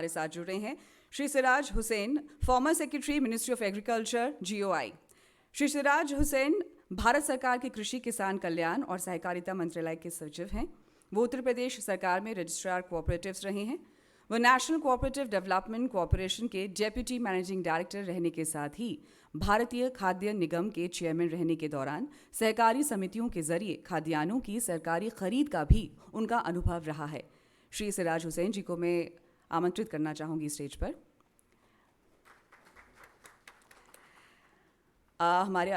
हमारे साथ जुड़ रहे हैं Shri Siraj Hussain, former secretary ministry of agriculture GOI. Shri Siraj Hussain Bharat सरकार के कृषि किसान कल्याण और सहकारिता मंत्रालय के सचिव हैं। वो उत्तर प्रदेश सरकार में रजिस्ट्रार कोऑपरेटिव्स रहे हैं। वो नेशनल कोऑपरेटिव डेवलपमेंट कॉरपोरेशन के डेप्यूटी मैनेजिंग डायरेक्टर रहने के साथ ही भारतीय खाद्य निगम के चेयरमैन रहने के दौरान सहकारी समितियों के जरिए खाद्यान्नों की सरकारी खरीद का भी उनका अनुभव रहा है। श्री सिराज हुसैन जी को मैं आमंत्रित करना चाहूँगी स्टेज पर। हमारे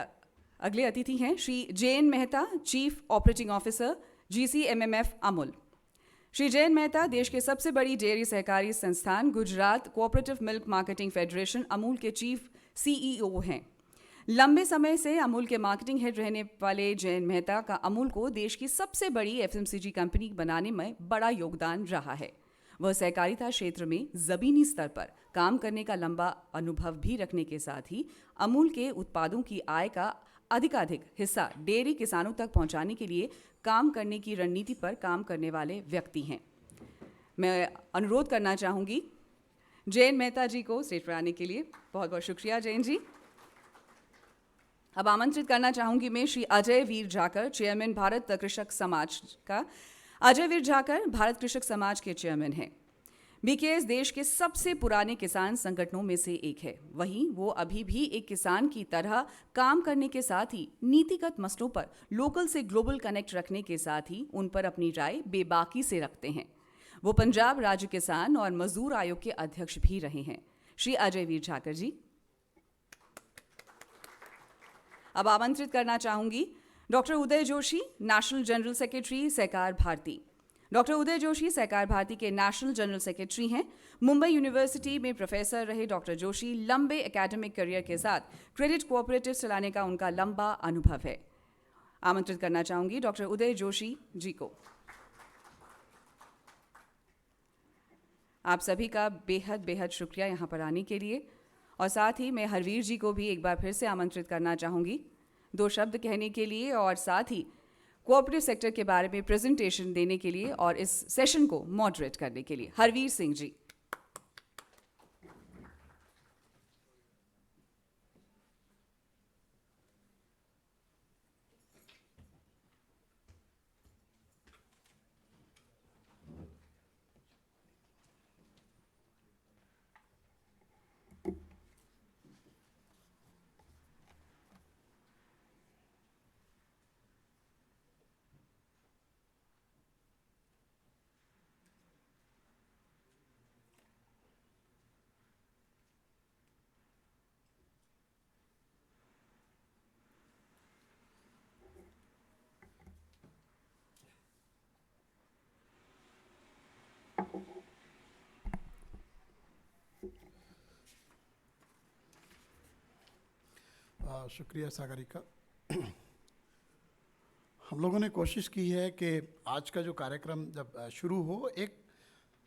अगले अतिथि हैं Shri Jayen Mehta, chief operating officer GCMMF Amul. Shri Jayen Mehta देश के सबसे बड़ी डेयरी सहकारी संस्थान Gujarat cooperative milk marketing federation Amul के चीफ CEO हैं। लंबे समय से अमूल के मार्केटिंग हेड रहने वाले जयन मेहता का अमूल को देश की सबसे बड़ी FMCG कंपनी बनाने में बड़ा योगदान रहा है। वह सहकारिता क्षेत्र में ज़मीनी स्तर पर काम करने का लंबा अनुभव भी रखने के साथ ही अमूल के उत्पादों की आय का अधिकाधिक हिस्सा डेयरी किसानों तक पहुंचाने के लिए काम करने की रणनीति पर काम करने वाले व्यक्ति हैं। मैं अनुरोध करना चाहूँगी जयन मेहता जी को स्टेज पर आने के लिए। बहुत बहुत शुक्रिया जयन जी। अब आमंत्रित करना चाहूँगी मैं श्री अजय वीर झाकर, चेयरमैन भारत कृषक समाज का। अजय वीर झाकर भारत कृषक समाज के चेयरमैन हैं। BKS देश के सबसे पुराने किसान संगठनों में से एक है। वहीं वो अभी भी एक किसान की तरह काम करने के साथ ही नीतिगत मसलों पर लोकल से ग्लोबल कनेक्ट रखने के साथ ही उन पर अपनी राय बेबाकी से रखते हैं। वो पंजाब राज्य किसान और मजदूर आयोग के अध्यक्ष भी रहे हैं। श्री अजय वीर झाकर जी। अब आमंत्रित करना चाहूंगी डॉक्टर उदय जोशी, नेशनल जनरल सेक्रेटरी सहकार भारती। डॉक्टर उदय जोशी सहकार भारती के नेशनल जनरल सेक्रेटरी हैं। मुंबई यूनिवर्सिटी में प्रोफेसर रहे डॉक्टर जोशी लंबे एकेडमिक करियर के साथ क्रेडिट कोऑपरेटिव चलाने का उनका लंबा अनुभव है। आमंत्रित करना चाहूंगी डॉक्टर उदय जोशी जी को। आप सभी का बेहद बेहद शुक्रिया यहाँ पर आने के लिए। और साथ ही मैं हरवीर जी को भी एक बार फिर से आमंत्रित करना चाहूँगी 2 शब्द कहने के लिए और साथ ही कोऑपरेटिव सेक्टर के बारे में प्रेजेंटेशन देने के लिए और इस सेशन को मॉडरेट करने के लिए। हरवीर सिंह जी। शुक्रिया सागरिका। हम लोगों ने कोशिश की है कि आज का जो कार्यक्रम जब शुरू हो, एक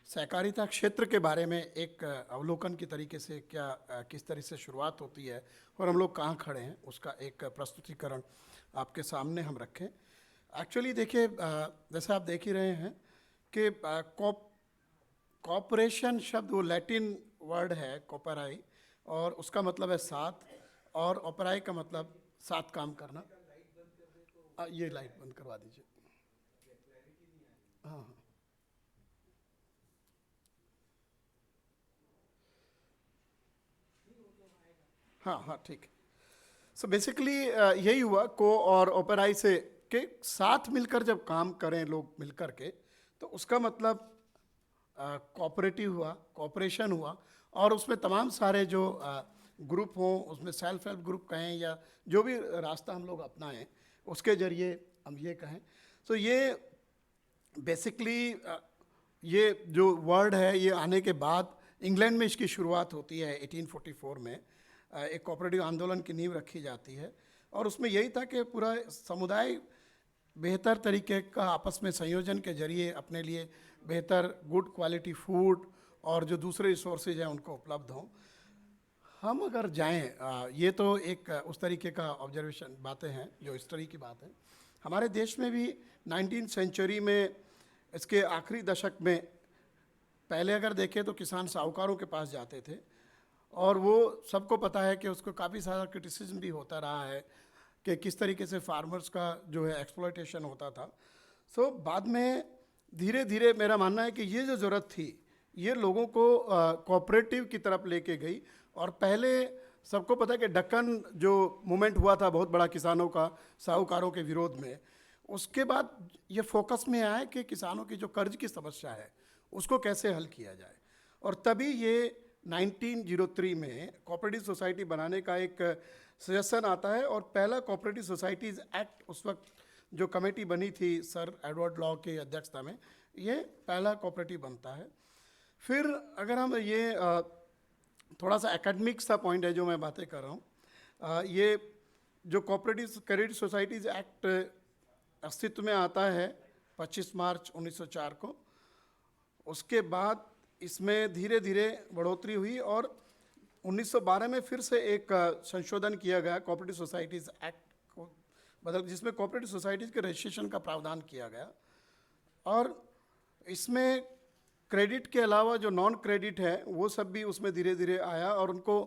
सहकारिता क्षेत्र के बारे में एक अवलोकन की तरीके से किस तरह से शुरुआत होती है और हम लोग कहाँ खड़े हैं, उसका एक प्रस्तुतिकरण आपके सामने हम रखें। एक्चुअली देखिए, जैसे आप देख ही रहे हैं कि कॉपरेशन शब्द वो लैटिन वर्ड है कोपराई, और उसका मतलब है साथ, और ऑपराई का मतलब साथ काम करना। ये लाइट बंद करवा दीजिए। हाँ हाँ हाँ ठीक है। सो बेसिकली यही हुआ को और ओपेराई से के साथ मिलकर जब काम करें लोग मिलकर के, तो उसका मतलब कोऑपरेटिव हुआ, कोऑपरेशन हुआ, और उसमें तमाम सारे जो ग्रुप हों, उसमें सेल्फ हेल्प ग्रुप कहें या जो भी रास्ता हम लोग अपनाएं, उसके ज़रिए हम ये कहें। सो ये बेसिकली ये जो वर्ड है, ये आने के बाद इंग्लैंड में इसकी शुरुआत होती है 1844 में। एक कोऑपरेटिव आंदोलन की नींव रखी जाती है और उसमें यही था कि पूरा समुदाय बेहतर तरीके का आपस में संयोजन के जरिए अपने लिए बेहतर गुड क्वालिटी फूड और जो दूसरे रिसोर्सेज हैं उनको उपलब्ध हों। हम अगर जाएं, ये तो एक उस तरीके का ऑब्जर्वेशन बातें हैं जो हिस्ट्री की बात है। हमारे देश में भी 19वीं सेंचुरी में इसके आखिरी दशक में पहले अगर देखें तो किसान साहूकारों के पास जाते थे, और वो सबको पता है कि उसको काफ़ी सारा क्रिटिसिज्म भी होता रहा है कि किस तरीके से फार्मर्स का जो है एक्सप्लॉयटेशन होता था। सो बाद में धीरे धीरे मेरा मानना है कि ये जो ज़रूरत थी ये लोगों को कोऑपरेटिव की तरफ लेके गई। और पहले सबको पता है कि दक्कन जो मूवमेंट हुआ था बहुत बड़ा किसानों का साहूकारों के विरोध में, उसके बाद ये फोकस में आया कि किसानों की जो कर्ज की समस्या है उसको कैसे हल किया जाए। और तभी ये 1903 में कोऑपरेटिव सोसाइटी बनाने का एक सजेशन आता है, और पहला कोऑपरेटिव सोसाइटीज़ एक्ट उस वक्त जो कमेटी बनी थी सर एडवर्ड लॉ के अध्यक्षता में, ये पहला कोऑपरेटिव बनता है। फिर अगर हम ये थोड़ा सा एकेडमिक सा पॉइंट है जो मैं बातें कर रहा हूँ, ये जो कोऑपरेटिव क्रेडिट सोसाइटीज़ एक्ट अस्तित्व में आता है 25 मार्च 1904 को, उसके बाद इसमें धीरे धीरे बढ़ोतरी हुई और 1912 में फिर से एक संशोधन किया गया कोऑपरेटिव सोसाइटीज़ एक्ट को बदल, जिसमें कोऑपरेटिव सोसाइटीज़ के रजिस्ट्रेशन का प्रावधान किया गया। और इसमें क्रेडिट के अलावा जो नॉन क्रेडिट है वो सब भी उसमें धीरे धीरे आया, और उनको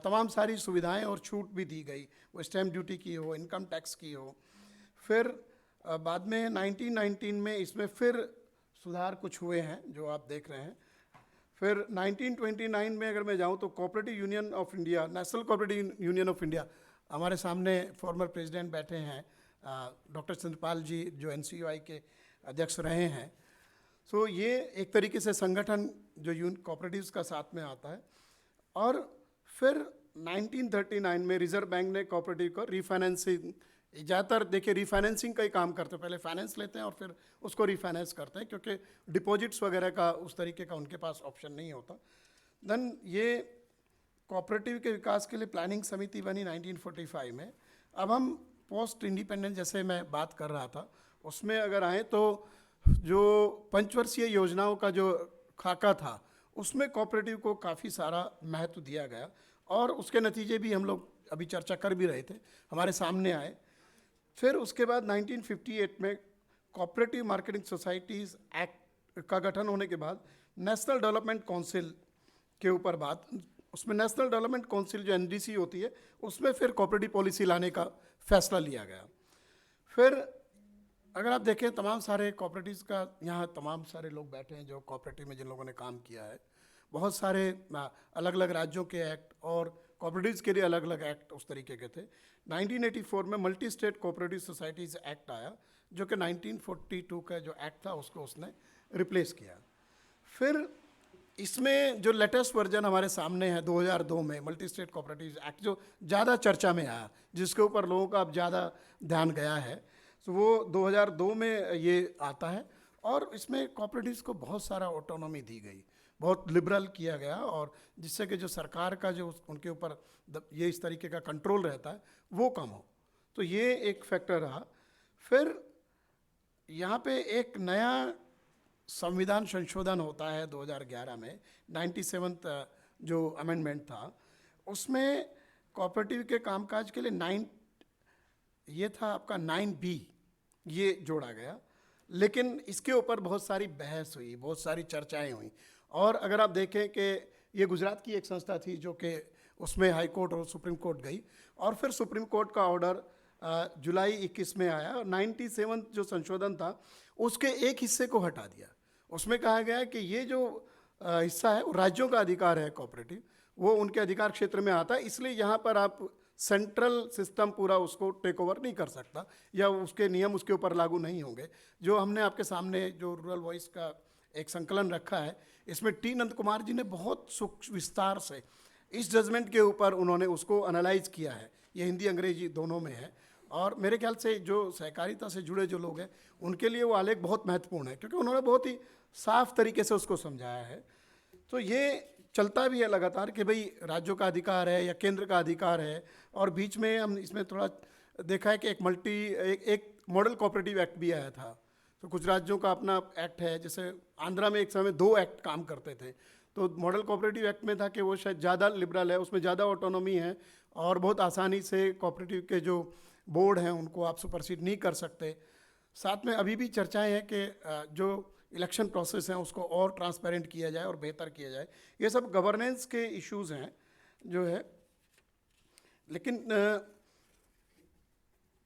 तमाम सारी सुविधाएं और छूट भी दी गई, वो स्टैम्प ड्यूटी की हो, इनकम टैक्स की हो। फिर बाद में 1919 में इसमें फिर सुधार कुछ हुए हैं जो आप देख रहे हैं। फिर 1929 में अगर मैं जाऊं तो cooperative union of India, national cooperative union of India, हमारे सामने फॉर्मर प्रेसिडेंट बैठे हैं डॉक्टर चंद्रपाल जी जो NCUI के अध्यक्ष रहे हैं। सो ये एक तरीके से संगठन जो कोऑपरेटिव्स का साथ में आता है। और फिर 1939 में रिजर्व बैंक ने कोऑपरेटिव को रीफाइनेंसिंग, ज़्यादातर देखिए रीफाइनेंसिंग का ही काम करते हैं, पहले फाइनेंस लेते हैं और फिर उसको रीफाइनेंस करते हैं, क्योंकि डिपॉजिट्स वगैरह का उस तरीके का उनके पास ऑप्शन नहीं होता। देन ये कोऑपरेटिव के विकास के लिए प्लानिंग समिति बनी 1945 में। अब हम पोस्ट इंडिपेंडेंस जैसे मैं बात कर रहा था उसमें अगर आए तो जो पंचवर्षीय योजनाओं का जो खाका था उसमें कोऑपरेटिव को काफ़ी सारा महत्व दिया गया, और उसके नतीजे भी हम लोग अभी चर्चा कर भी रहे थे, हमारे सामने आए। फिर उसके बाद 1958 में कोऑपरेटिव मार्केटिंग सोसाइटीज़ एक्ट का गठन होने के बाद नेशनल डेवलपमेंट काउंसिल के ऊपर बात, उसमें नेशनल डेवलपमेंट काउंसिल जो NDC होती है उसमें फिर कोऑपरेटिव पॉलिसी लाने का फैसला लिया गया। फिर अगर आप देखें तमाम सारे कोऑपरेटिव्स का, यहाँ तमाम सारे लोग बैठे हैं जो कोऑपरेटिव में जिन लोगों ने काम किया है, बहुत सारे अलग अलग राज्यों के एक्ट और कोऑपरेटिव्स के लिए अलग अलग एक्ट उस तरीके के थे। 1984 में multi state cooperative societies act आया जो कि 1942 का जो एक्ट था उसको उसने रिप्लेस किया। फिर इसमें जो लेटेस्ट वर्जन हमारे सामने है 2002 में मल्टी स्टेट कोऑपरेटिव एक्ट, जो ज़्यादा चर्चा में आया, जिसके ऊपर लोगों का अब ज़्यादा ध्यान गया है, तो वो 2002 में ये आता है। और इसमें कोऑपरेटिव्स को बहुत सारा ऑटोनॉमी दी गई, बहुत लिबरल किया गया, और जिससे कि जो सरकार का जो उनके ऊपर ये इस तरीके का कंट्रोल रहता है वो कम हो, तो ये एक फैक्टर रहा। फिर यहाँ पे एक नया संविधान संशोधन होता है 2011 में, 97वां जो अमेंडमेंट था, उसमें कोऑपरेटिव के कामकाज के लिए ये था आपका 9B ये जोड़ा गया। लेकिन इसके ऊपर बहुत सारी बहस हुई, बहुत सारी चर्चाएं हुई। और अगर आप देखें कि ये गुजरात की एक संस्था थी जो कि उसमें हाई कोर्ट और सुप्रीम कोर्ट गई, और फिर सुप्रीम कोर्ट का ऑर्डर जुलाई 21 में आया, और 97 जो संशोधन था उसके एक हिस्से को हटा दिया। उसमें कहा गया कि ये जो हिस्सा है वो राज्यों का अधिकार है, कोऑपरेटिव वो उनके अधिकार क्षेत्र में आता है, इसलिए यहाँ पर आप सेंट्रल सिस्टम पूरा उसको टेक ओवर नहीं कर सकता, या उसके नियम उसके ऊपर लागू नहीं होंगे। जो हमने आपके सामने जो रूरल वॉइस का एक संकलन रखा है, इसमें T नंद कुमार जी ने बहुत सूक्ष्म विस्तार से इस जजमेंट के ऊपर उन्होंने उसको एनालाइज किया है, ये हिंदी अंग्रेजी दोनों में है। और मेरे ख्याल से जो सहकारिता से जुड़े जो लोग हैं उनके लिए वो आलेख बहुत महत्वपूर्ण है, क्योंकि उन्होंने बहुत ही साफ तरीके से उसको समझाया है। तो ये चलता भी है लगातार कि भाई राज्यों का अधिकार है या केंद्र का अधिकार है। और बीच में हम इसमें थोड़ा देखा है कि एक मॉडल कोऑपरेटिव एक्ट भी आया था, तो कुछ राज्यों का अपना एक्ट है, जैसे आंध्रा में एक समय 2 एक्ट काम करते थे, तो मॉडल कोऑपरेटिव एक्ट में था कि वो शायद ज़्यादा लिबरल है, उसमें ज़्यादा ऑटोनॉमी है, और बहुत आसानी से कोऑपरेटिव के जो बोर्ड हैं उनको आप सुपरसीड नहीं कर सकते। साथ में अभी भी चर्चाएं हैं कि जो इलेक्शन प्रोसेस हैं उसको और ट्रांसपेरेंट किया जाए और बेहतर किया जाए। ये सब गवर्नेंस के इश्यूज हैं जो है। लेकिन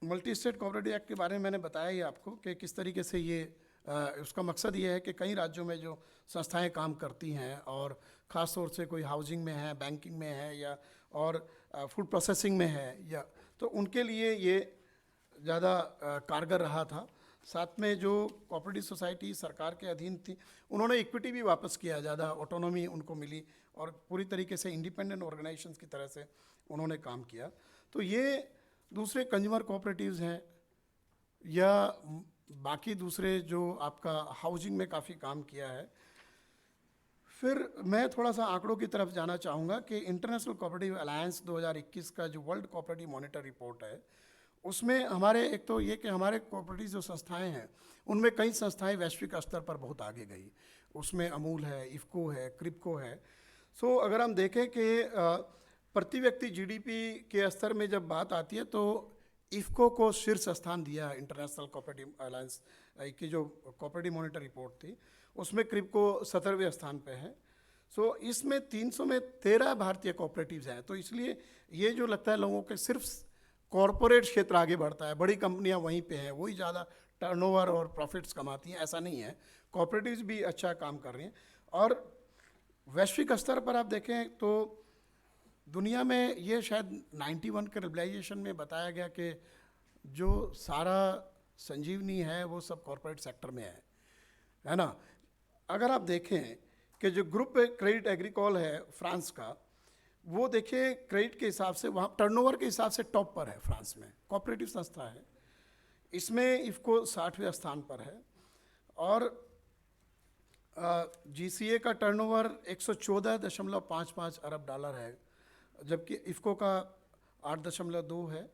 मल्टी स्टेट कोऑपरेटिव एक्ट के बारे में मैंने बताया ही आपको कि किस तरीके से ये उसका मकसद ये है कि कई राज्यों में जो संस्थाएं काम करती हैं और ख़ास तौर से कोई हाउसिंग में है, बैंकिंग में है या और फूड प्रोसेसिंग में है या, तो उनके लिए ये ज़्यादा कारगर रहा था। साथ में जो कोऑपरेटिव सोसाइटी सरकार के अधीन थी उन्होंने इक्विटी भी वापस किया, ज़्यादा ऑटोनॉमी उनको मिली और पूरी तरीके से इंडिपेंडेंट ऑर्गेनाइजेशंस की तरह से उन्होंने काम किया। तो ये दूसरे कंज्यूमर कोऑपरेटिव्स हैं या बाकी दूसरे जो आपका हाउसिंग में काफ़ी काम किया है। फिर मैं थोड़ा सा आंकड़ों की तरफ जाना चाहूँगा कि इंटरनेशनल कोऑपरेटिव अलायंस 2021 का जो वर्ल्ड कोऑपरेटिव मॉनिटर रिपोर्ट है उसमें हमारे एक तो ये कि हमारे कोऑपरेटिव जो संस्थाएं हैं उनमें कई संस्थाएं वैश्विक स्तर पर बहुत आगे गई। उसमें अमूल है, इफ़को है, क्रिप्को है। सो अगर हम देखें कि प्रति व्यक्ति जीडीपी के स्तर में जब बात आती है तो इफ़को को शीर्ष स्थान दिया है इंटरनेशनल कोऑपरेटिव अलायंस की जो कोऑपरेटिव मॉनिटर रिपोर्ट थी उसमें क्रिप्को 17वें स्थान पे है। सो इसमें 300 में 13 भारतीय कोऑपरेटिव्स हैं। तो इसलिए ये जो लगता है लोगों के सिर्फ कॉरपोरेट क्षेत्र आगे बढ़ता है, बड़ी कंपनियां वहीं पे हैं, वही ज़्यादा टर्नओवर और प्रॉफिट्स कमाती हैं, ऐसा नहीं है। कोऑपरेटिव्स भी अच्छा काम कर रही हैं। और वैश्विक स्तर पर आप देखें तो दुनिया में ये शायद 91 के ग्लोबलाइजेशन में बताया गया कि जो सारा संजीवनी है वो सब कॉरपोरेट सेक्टर में है ना। अगर आप देखें कि जो ग्रुप क्रेडिट एग्रीकॉल है फ्रांस का, वो देखिए क्रेडिट के हिसाब से वहाँ टर्नओवर के हिसाब से टॉप पर है फ्रांस में, कोऑपरेटिव संस्था है। इसमें इफ़को 60वें स्थान पर है और जीसीए का टर्नओवर 114.55 अरब डॉलर है, जबकि इफ़को का 8.2 है।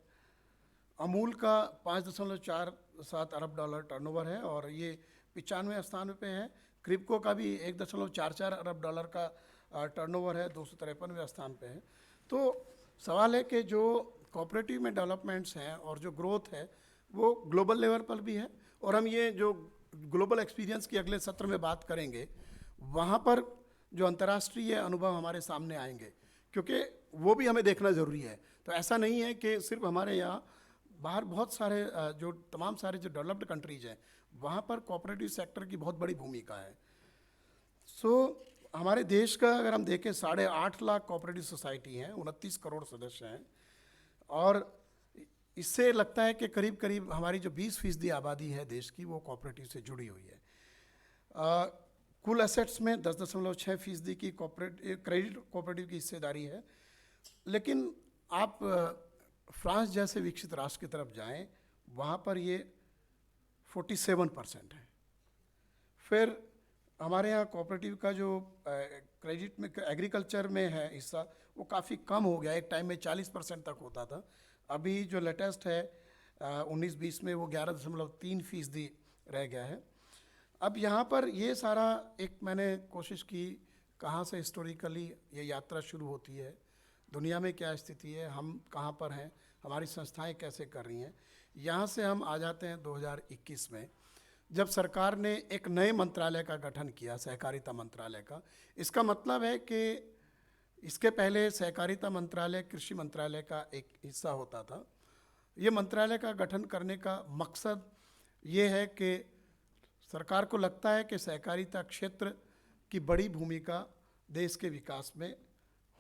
अमूल का 5.47 अरब डॉलर टर्नओवर है और ये 95वें स्थान पे है। क्रिप्को का भी 1.44 अरब डॉलर का टर्नओवर है, 253वें स्थान पे है। तो सवाल है कि जो कोऑपरेटिव में डेवलपमेंट्स हैं और जो ग्रोथ है वो ग्लोबल लेवल पर भी है। और हम ये जो ग्लोबल एक्सपीरियंस की अगले सत्र में बात करेंगे वहाँ पर जो अंतर्राष्ट्रीय अनुभव हमारे सामने आएंगे, क्योंकि वो भी हमें देखना ज़रूरी है। तो ऐसा नहीं है कि सिर्फ हमारे यहाँ, बाहर बहुत सारे जो तमाम सारे जो डेवलप्ड कंट्रीज हैं वहाँ पर कोऑपरेटिव सेक्टर की बहुत बड़ी भूमिका है। हमारे देश का अगर हम देखें 8.5 लाख कोऑपरेटिव सोसाइटी हैं, 29 करोड़ सदस्य हैं और इससे लगता है कि करीब करीब हमारी जो 20% आबादी है देश की वो कोऑपरेटिव से जुड़ी हुई है। कुल एसेट्स में 10.6% की क्रेडिट कोऑपरेटिव की हिस्सेदारी है। लेकिन आप फ्रांस जैसे विकसित राष्ट्र की तरफ जाएं, वहाँ पर ये 47% है। फिर हमारे यहाँ कोऑपरेटिव का जो क्रेडिट में एग्रीकल्चर में है हिस्सा वो काफ़ी कम हो गया। एक टाइम में 40% तक होता था, अभी जो लेटेस्ट है 19-20 में वो 11.3% रह गया है। अब यहाँ पर ये सारा एक मैंने कोशिश की कहाँ से हिस्टोरिकली ये यात्रा शुरू होती है, दुनिया में क्या स्थिति है, हम कहाँ पर हैं, हमारी संस्थाएं कैसे कर रही हैं। यहाँ से हम आ जाते हैं 2021 में, जब सरकार ने एक नए मंत्रालय का गठन किया, सहकारिता मंत्रालय का। इसका मतलब है कि इसके पहले सहकारिता मंत्रालय कृषि मंत्रालय का एक हिस्सा होता था। ये मंत्रालय का गठन करने का मकसद ये है कि सरकार को लगता है कि सहकारिता क्षेत्र की बड़ी भूमिका देश के विकास में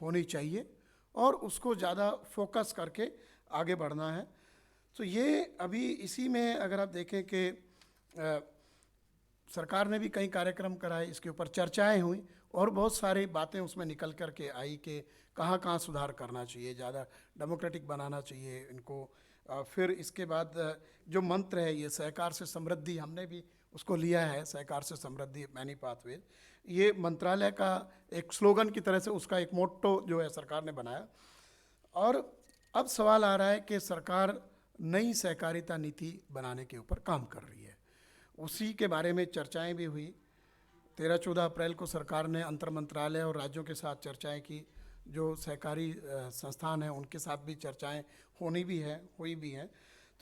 होनी चाहिए और उसको ज़्यादा फोकस करके आगे बढ़ना है। तो ये अभी इसी में अगर आप देखें कि सरकार ने भी कई कार्यक्रम कराए, इसके ऊपर चर्चाएं हुई और बहुत सारी बातें उसमें निकल कर के आई कि कहाँ कहाँ सुधार करना चाहिए, ज़्यादा डेमोक्रेटिक बनाना चाहिए इनको। फिर इसके बाद जो मंत्र है ये सहकार से समृद्धि, हमने भी उसको लिया है, सहकार से समृद्धि मैनी पाथवे। ये मंत्रालय का एक स्लोगन की तरह से उसका एक मोट्टो जो है सरकार ने बनाया। और अब सवाल आ रहा है कि सरकार नई सहकारिता नीति बनाने के ऊपर काम कर रही है, उसी के बारे में चर्चाएं भी हुई। 13-14 अप्रैल को सरकार ने अंतर मंत्रालय और राज्यों के साथ चर्चाएं की, जो सहकारी संस्थान हैं उनके साथ भी चर्चाएं हुई भी हैं।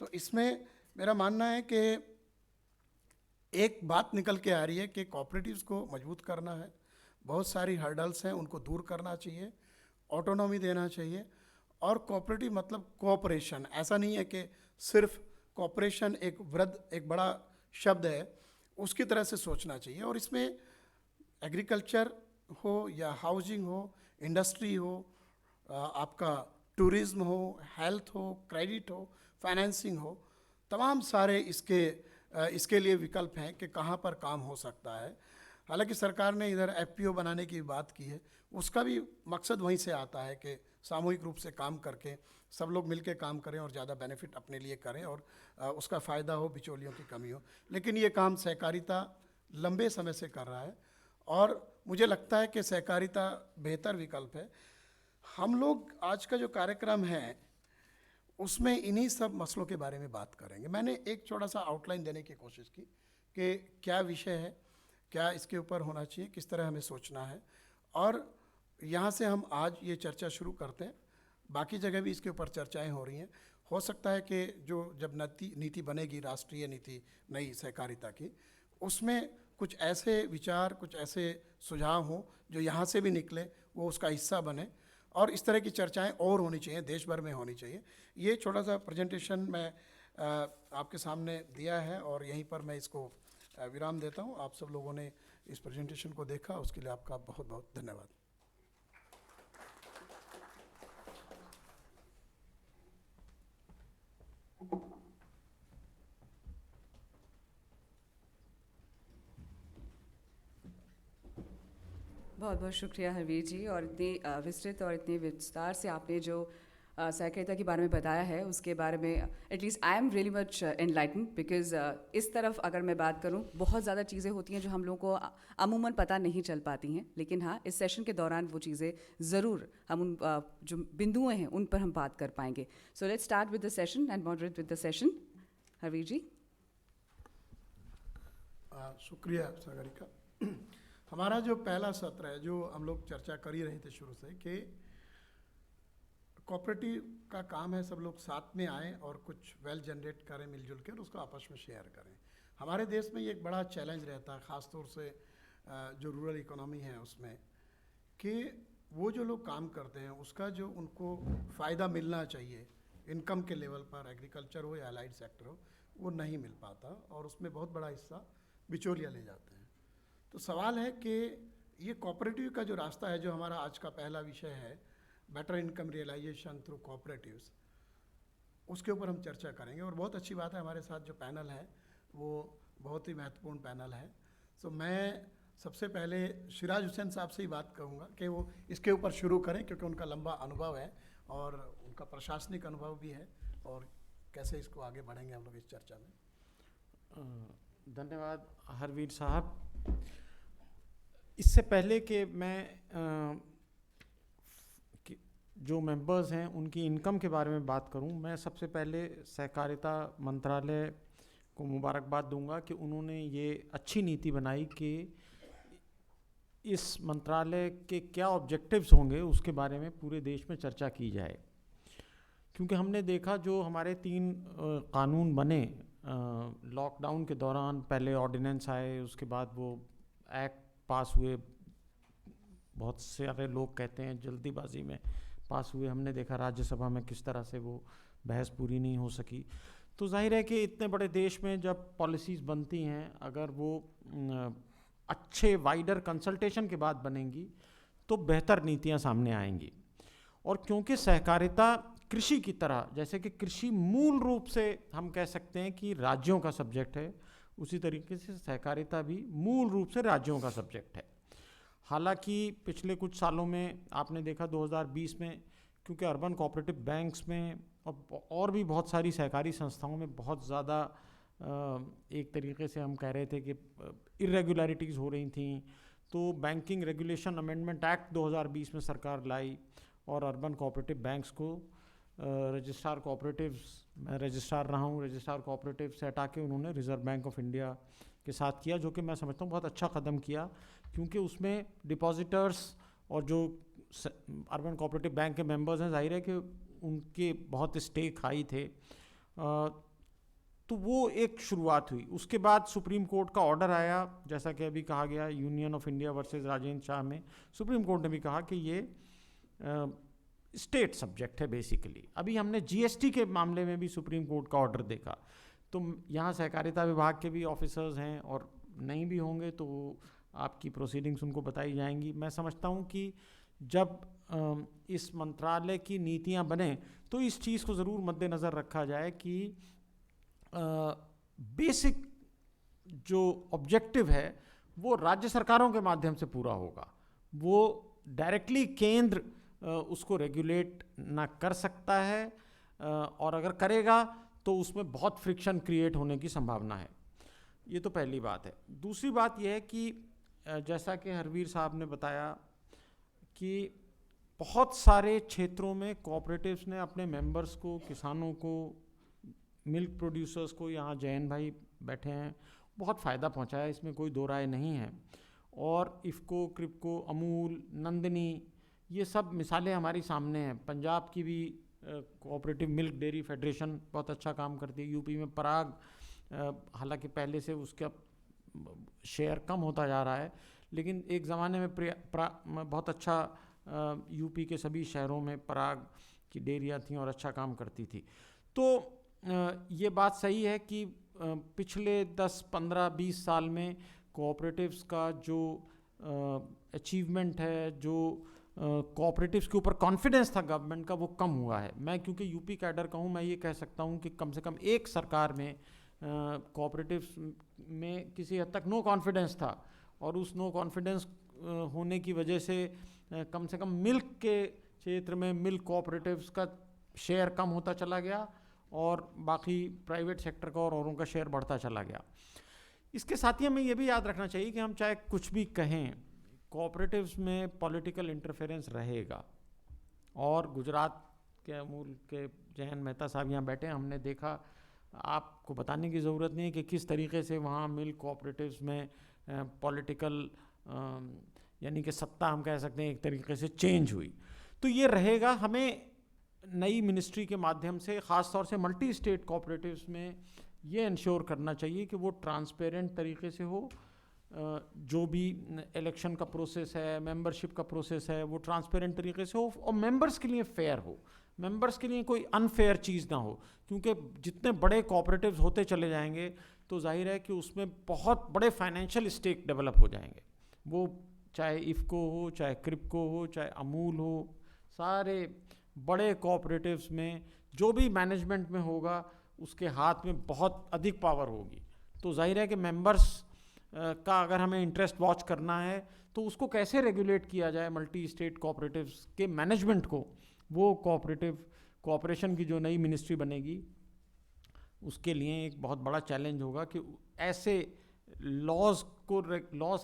तो इसमें मेरा मानना है कि एक बात निकल के आ रही है कि कॉपरेटिव्स को मजबूत करना है, बहुत सारी हर्डल्स हैं उनको दूर करना चाहिए, ऑटोनॉमी देना चाहिए। और कॉपरेटिव मतलब कोऑपरेशन, ऐसा नहीं है कि सिर्फ कॉपरेशन एक बड़ा शब्द है, उसकी तरह से सोचना चाहिए। और इसमें एग्रीकल्चर हो या हाउसिंग हो, इंडस्ट्री हो, आपका टूरिज्म हो, हेल्थ हो, क्रेडिट हो, फाइनेंसिंग हो, तमाम सारे इसके लिए विकल्प हैं कि कहाँ पर काम हो सकता है। हालांकि सरकार ने इधर एफपीओ बनाने की बात की है, उसका भी मकसद वहीं से आता है कि सामूहिक रूप से काम करके सब लोग मिलकर काम करें और ज़्यादा बेनिफिट अपने लिए करें और उसका फ़ायदा हो, बिचौलियों की कमी हो। लेकिन ये काम सहकारिता लंबे समय से कर रहा है और मुझे लगता है कि सहकारिता बेहतर विकल्प है। हम लोग आज का जो कार्यक्रम है उसमें इन्हीं सब मसलों के बारे में बात करेंगे। मैंने एक छोटा सा आउटलाइन देने की कोशिश की कि क्या विषय है, क्या इसके ऊपर होना चाहिए, किस तरह हमें सोचना है, और यहाँ से हम आज ये चर्चा शुरू करते हैं। बाकी जगह भी इसके ऊपर चर्चाएं हो रही हैं। हो सकता है कि जो जब नीति बनेगी, राष्ट्रीय नीति नई सहकारिता की, उसमें कुछ ऐसे विचार, कुछ ऐसे सुझाव हों जो यहाँ से भी निकले, वो उसका हिस्सा बने, और इस तरह की चर्चाएं और होनी चाहिए, देश भर में होनी चाहिए। ये छोटा सा प्रेजेंटेशन मैं आपके सामने दिया है और यहीं पर मैं इसको विराम देता हूँ। आप सब लोगों ने इस प्रेजेंटेशन को देखा, उसके लिए आपका बहुत बहुत धन्यवाद। बहुत बहुत शुक्रिया हरवीर जी, और इतनी विस्तृत और इतने विस्तार से आपने जो सहकारिता के बारे में बताया है उसके बारे में at least I am really much enlighten, because इस तरफ अगर मैं बात करूं, बहुत ज़्यादा चीज़ें होती हैं जो हम लोगों को अमूमन पता नहीं चल पाती हैं, लेकिन हाँ, इस सेशन के दौरान वो चीज़ें ज़रूर हम उन जो बिंदुएं हैं उन पर हम बात कर पाएंगे। So let's start with the session and moderate with the session. Harvir ji. शुक्रिया सागरिका। हमारा जो पहला सत्र है, जो हम लोग चर्चा कर ही रहे थे शुरू से, कि कोऑपरेटिव का काम है सब लोग साथ में आएँ और कुछ वेल्थ जनरेट करें मिलजुल के, और उसको आपस में शेयर करें। हमारे देश में ये एक बड़ा चैलेंज रहता है, ख़ासतौर से जो रूरल इकोनॉमी है उसमें, कि वो जो लोग काम करते हैं उसका जो उनको फ़ायदा मिलना चाहिए इनकम के लेवल पर, एग्रीकल्चर हो या अलाइड सेक्टर हो, वो नहीं मिल पाता, और उसमें बहुत बड़ा हिस्सा बिचौलिया ले जाते हैं। तो सवाल है कि ये कोऑपरेटिव का जो रास्ता है, जो हमारा आज का पहला विषय है, better income realisation through cooperatives, उसके ऊपर हम चर्चा करेंगे। और बहुत अच्छी बात है, हमारे साथ जो पैनल है वो बहुत ही महत्वपूर्ण पैनल है। सो मैं सबसे पहले सिराज हुसैन साहब से ही बात करूँगा कि वो इसके ऊपर शुरू करें, क्योंकि उनका लंबा अनुभव है और उनका प्रशासनिक अनुभव भी है, और कैसे इसको आगे बढ़ेंगे हम लोग इस चर्चा में। धन्यवाद हरवीर साहब। इससे पहले कि मैं जो मेंबर्स हैं उनकी इनकम के बारे में बात करूं, मैं सबसे पहले सहकारिता मंत्रालय को मुबारकबाद दूंगा कि उन्होंने ये अच्छी नीति बनाई कि इस मंत्रालय के क्या ऑब्जेक्टिव्स होंगे उसके बारे में पूरे देश में चर्चा की जाए। क्योंकि हमने देखा जो हमारे 3 कानून बने लॉकडाउन के दौरान, पहले ऑर्डिनेंस आए, उसके बाद वो एक्ट पास हुए, बहुत सारे लोग कहते हैं जल्दीबाजी में पास हुए। हमने देखा राज्यसभा में किस तरह से वो बहस पूरी नहीं हो सकी। तो जाहिर है कि इतने बड़े देश में जब पॉलिसीज़ बनती हैं, अगर वो अच्छे वाइडर कंसल्टेशन के बाद बनेंगी तो बेहतर नीतियां सामने आएंगी। और क्योंकि सहकारिता कृषि की तरह, जैसे कि कृषि मूल रूप से हम कह सकते हैं कि राज्यों का सब्जेक्ट है, उसी तरीके से सहकारिता भी मूल रूप से राज्यों का सब्जेक्ट है। हालांकि पिछले कुछ सालों में आपने देखा 2020 में, क्योंकि अर्बन कोऑपरेटिव बैंक्स में और भी बहुत सारी सहकारी संस्थाओं में बहुत ज़्यादा एक तरीके से हम कह रहे थे कि इरेगुलरिटीज़ हो रही थी, तो बैंकिंग रेगुलेशन अमेंडमेंट एक्ट 2020 में सरकार लाई और अर्बन कोऑपरेटिव बैंक्स को रजिस्ट्रार कोऑपरेटिव्स, मैं रजिस्ट्रार रहा हूँ, रजिस्ट्रार कोऑपरेटिव से हटा के उन्होंने रिजर्व बैंक ऑफ इंडिया के साथ किया, जो कि मैं समझता हूँ बहुत अच्छा कदम किया, क्योंकि उसमें डिपॉजिटर्स और जो अर्बन कोऑपरेटिव बैंक के मेंबर्स हैं, जाहिर है कि उनके बहुत स्टेक हाई थे। तो वो एक शुरुआत हुई। उसके बाद सुप्रीम कोर्ट का ऑर्डर आया, जैसा कि अभी कहा गया union of India versus Rajendra Shah में सुप्रीम कोर्ट ने भी कहा कि ये स्टेट सब्जेक्ट है बेसिकली। अभी हमने जीएसटी के मामले में भी सुप्रीम कोर्ट का ऑर्डर देखा, तो यहाँ सहकारिता विभाग के भी ऑफिसर्स हैं और नहीं भी होंगे तो आपकी प्रोसीडिंग्स उनको बताई जाएंगी। मैं समझता हूँ कि जब इस मंत्रालय की नीतियाँ बने तो इस चीज़ को ज़रूर मद्देनज़र रखा जाए कि बेसिक जो ऑब्जेक्टिव है वो राज्य सरकारों के माध्यम से पूरा होगा। वो डायरेक्टली केंद्र उसको रेगुलेट ना कर सकता है, और अगर करेगा तो उसमें बहुत फ्रिक्शन क्रिएट होने की संभावना है। ये तो पहली बात है। दूसरी बात यह है कि जैसा कि हरवीर साहब ने बताया कि बहुत सारे क्षेत्रों में कोऑपरेटिव्स ने अपने मेंबर्स को, किसानों को, मिल्क प्रोड्यूसर्स को, यहाँ जैन भाई बैठे हैं, बहुत फ़ायदा पहुँचाया, इसमें कोई दो राय नहीं है। और इफ़को, क्रिप्को, अमूल, नंदिनी, ये सब मिसालें हमारी सामने हैं। पंजाब की भी कोऑपरेटिव मिल्क डेयरी फेडरेशन बहुत अच्छा काम करती है। यूपी में पराग, हालांकि पहले से उसका शेयर कम होता जा रहा है, लेकिन एक ज़माने में बहुत अच्छा यूपी के सभी शहरों में पराग की डेयरियाँ थीं और अच्छा काम करती थी। तो ये बात सही है कि पिछले 10, 15, 20 साल में कोऑपरेटिव्स का जो अचीवमेंट है, जो कोऑपरेटिव्स के ऊपर कॉन्फिडेंस था गवर्नमेंट का, वो कम हुआ है। मैं क्योंकि यूपी कैडर का हूँ, मैं ये कह सकता हूँ कि कम से कम एक सरकार में कोऑपरेटिव्स में किसी हद तक नो कॉन्फिडेंस था, और उस नो कॉन्फिडेंस होने की वजह से कम से कम मिल्क के क्षेत्र में मिल्क कोऑपरेटिव्स का शेयर कम होता चला गया और बाकी प्राइवेट सेक्टर का और औरों का शेयर बढ़ता चला गया। इसके साथ ही हमें ये भी याद रखना चाहिए कि हम चाहे कुछ भी कहें, कोऑपरेटिव्स में पॉलिटिकल इंटरफेरेंस रहेगा। और गुजरात के अमूल के जयन मेहता साहब यहाँ बैठे हैं, हमने देखा, आपको बताने की ज़रूरत नहीं है कि किस तरीके से वहाँ मिल्क कोऑपरेटिव्स में पॉलिटिकल यानी कि सत्ता हम कह सकते हैं एक तरीके से चेंज हुई। तो ये रहेगा। हमें नई मिनिस्ट्री के माध्यम से ख़ास तौर से मल्टी स्टेट कोऑपरेटिव्स में ये इंश्योर करना चाहिए कि वो ट्रांसपेरेंट तरीके से हो। जो भी इलेक्शन का प्रोसेस है, मेंबरशिप का प्रोसेस है, वो ट्रांसपेरेंट तरीके से हो और मेंबर्स के लिए फेयर हो, मेंबर्स के लिए कोई अनफेयर चीज़ ना हो। क्योंकि जितने बड़े कोऑपरेटिव्स होते चले जाएंगे तो जाहिर है कि उसमें बहुत बड़े फाइनेंशियल स्टेक डेवलप हो जाएंगे। वो चाहे इफ़को हो, चाहे क्रिप्को हो, चाहे अमूल हो, सारे बड़े कोऑपरेटिव्स में जो भी मैनेजमेंट में होगा उसके हाथ में बहुत अधिक पावर होगी। तो जाहिर है कि मेंबर्स का अगर हमें इंटरेस्ट वॉच करना है तो उसको कैसे रेगुलेट किया जाए मल्टी स्टेट कोऑपरेटिव्स के मैनेजमेंट को, वो कोऑपरेशन की जो नई मिनिस्ट्री बनेगी उसके लिए एक बहुत बड़ा चैलेंज होगा कि ऐसे लॉज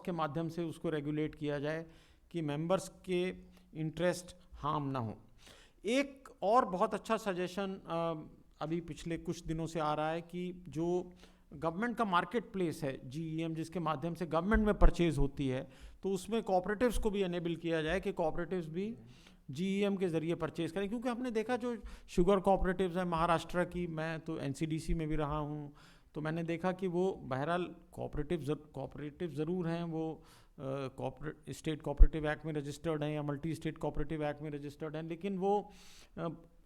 के माध्यम से उसको रेगुलेट किया जाए कि मेंबर्स के इंटरेस्ट हार्म ना हो। एक और बहुत अच्छा सजेशन अभी पिछले कुछ दिनों से आ रहा है कि जो गवर्नमेंट का मार्केट प्लेस है GEM, जिसके माध्यम से गवर्नमेंट में परचेज होती है, तो उसमें कोऑपरेटिव्स को भी एनेबल किया जाए कि कोऑपरेटिव्स भी GEM के ज़रिए परचेज करें। क्योंकि हमने देखा जो शुगर कोऑपरेटिव्स हैं महाराष्ट्र की, मैं तो NCDC में भी रहा हूँ, तो मैंने देखा कि वो बहरहाल कोऑपरेटिव ज़रूर हैं, वो स्टेट कोऑपरेटिव एक्ट में रजिस्टर्ड हैं या मल्टी स्टेट कोऑपरेटिव एक्ट में रजिस्टर्ड हैं, लेकिन वो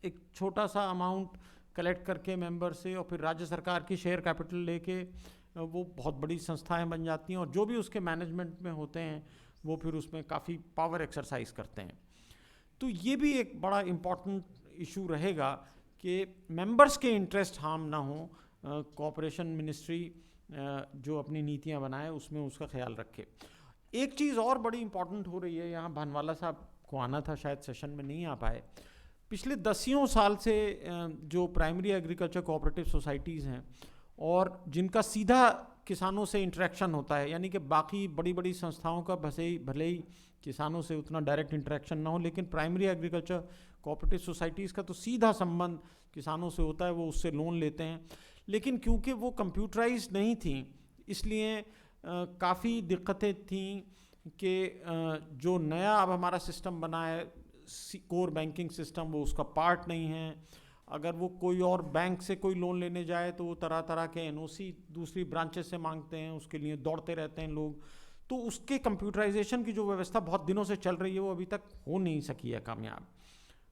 एक छोटा सा अमाउंट कलेक्ट करके मेंबर से और फिर राज्य सरकार की शेयर कैपिटल लेके वो बहुत बड़ी संस्थाएं बन जाती हैं और जो भी उसके मैनेजमेंट में होते हैं वो फिर उसमें काफ़ी पावर एक्सरसाइज करते हैं। तो ये भी एक बड़ा इम्पॉर्टेंट इशू रहेगा कि मेंबर्स के इंटरेस्ट हार्म ना हो। कोऑपरेशन मिनिस्ट्री जो अपनी नीतियां बनाए उसमें उसका ख्याल रखे। एक चीज़ और बड़ी इम्पॉर्टेंट हो रही है, यहाँ भानवाला साहब को आना था, शायद सेशन में नहीं आ पाए। पिछले 10 साल से जो प्राइमरी एग्रीकल्चर कोऑपरेटिव सोसाइटीज़ हैं और जिनका सीधा किसानों से इंटरेक्शन होता है, यानी कि बाकी बड़ी बड़ी संस्थाओं का भले ही किसानों से उतना डायरेक्ट इंटरेक्शन ना हो, लेकिन प्राइमरी एग्रीकल्चर कोऑपरेटिव सोसाइटीज़ का तो सीधा संबंध किसानों से होता है, वो उससे लोन लेते हैं। लेकिन क्योंकि वो कंप्यूटराइज नहीं थी इसलिए काफ़ी दिक्कतें थीं कि जो नया अब हमारा सिस्टम बना है कोर बैंकिंग सिस्टम, वो उसका पार्ट नहीं है। अगर वो कोई और बैंक से कोई लोन लेने जाए तो वो तरह तरह के एनओसी दूसरी ब्रांचेस से मांगते हैं, उसके लिए दौड़ते रहते हैं लोग। तो उसके कंप्यूटराइजेशन की जो व्यवस्था बहुत दिनों से चल रही है वो अभी तक हो नहीं सकी है कामयाब।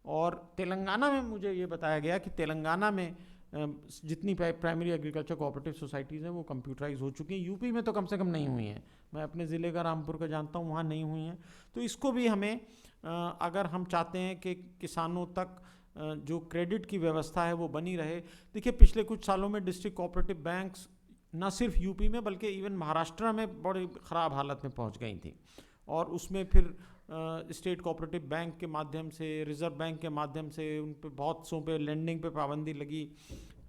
और तेलंगाना में मुझे ये बताया गया कि तेलंगाना में जितनी प्राइमरी एग्रीकल्चर कोऑपरेटिव सोसाइटीज़ हैं वो कंप्यूटराइज हो चुकी हैं। यूपी में तो कम से कम नहीं हुई हैं, मैं अपने ज़िले का रामपुर का जानता हूँ, वहाँ नहीं हुई हैं। तो इसको भी हमें अगर हम चाहते हैं कि किसानों तक जो क्रेडिट की व्यवस्था है वो बनी रहे। देखिए पिछले कुछ सालों में डिस्ट्रिक्ट कोऑपरेटिव बैंक्स न सिर्फ यूपी में बल्कि इवन महाराष्ट्र में बड़ी ख़राब हालत में पहुंच गई थी, और उसमें फिर स्टेट कोऑपरेटिव बैंक के माध्यम से, रिज़र्व बैंक के माध्यम से उन पे बहुत सौ पे लेंडिंग पे पाबंदी लगी।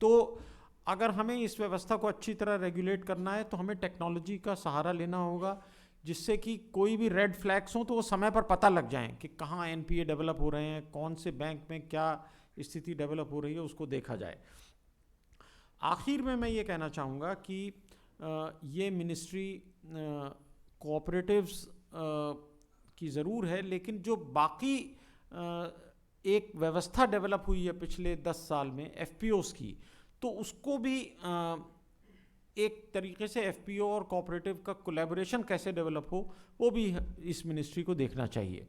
तो अगर हमें इस व्यवस्था को अच्छी तरह रेगुलेट करना है तो हमें टेक्नोलॉजी का सहारा लेना होगा, जिससे कि कोई भी रेड फ्लैग्स हो तो वो समय पर पता लग जाएं कि कहाँ एनपीए डेवलप हो रहे हैं, कौन से बैंक में क्या स्थिति डेवलप हो रही है, उसको देखा जाए। आखिर में मैं ये कहना चाहूँगा कि ये मिनिस्ट्री कोऑपरेटिव्स की ज़रूर है, लेकिन जो बाकी एक व्यवस्था डेवलप हुई है पिछले 10 साल में एफपीओज़ की, तो उसको भी एक तरीके से एफपीओ और कोऑपरेटिव का कोलैबोरेशन कैसे डेवलप हो वो भी इस मिनिस्ट्री को देखना चाहिए।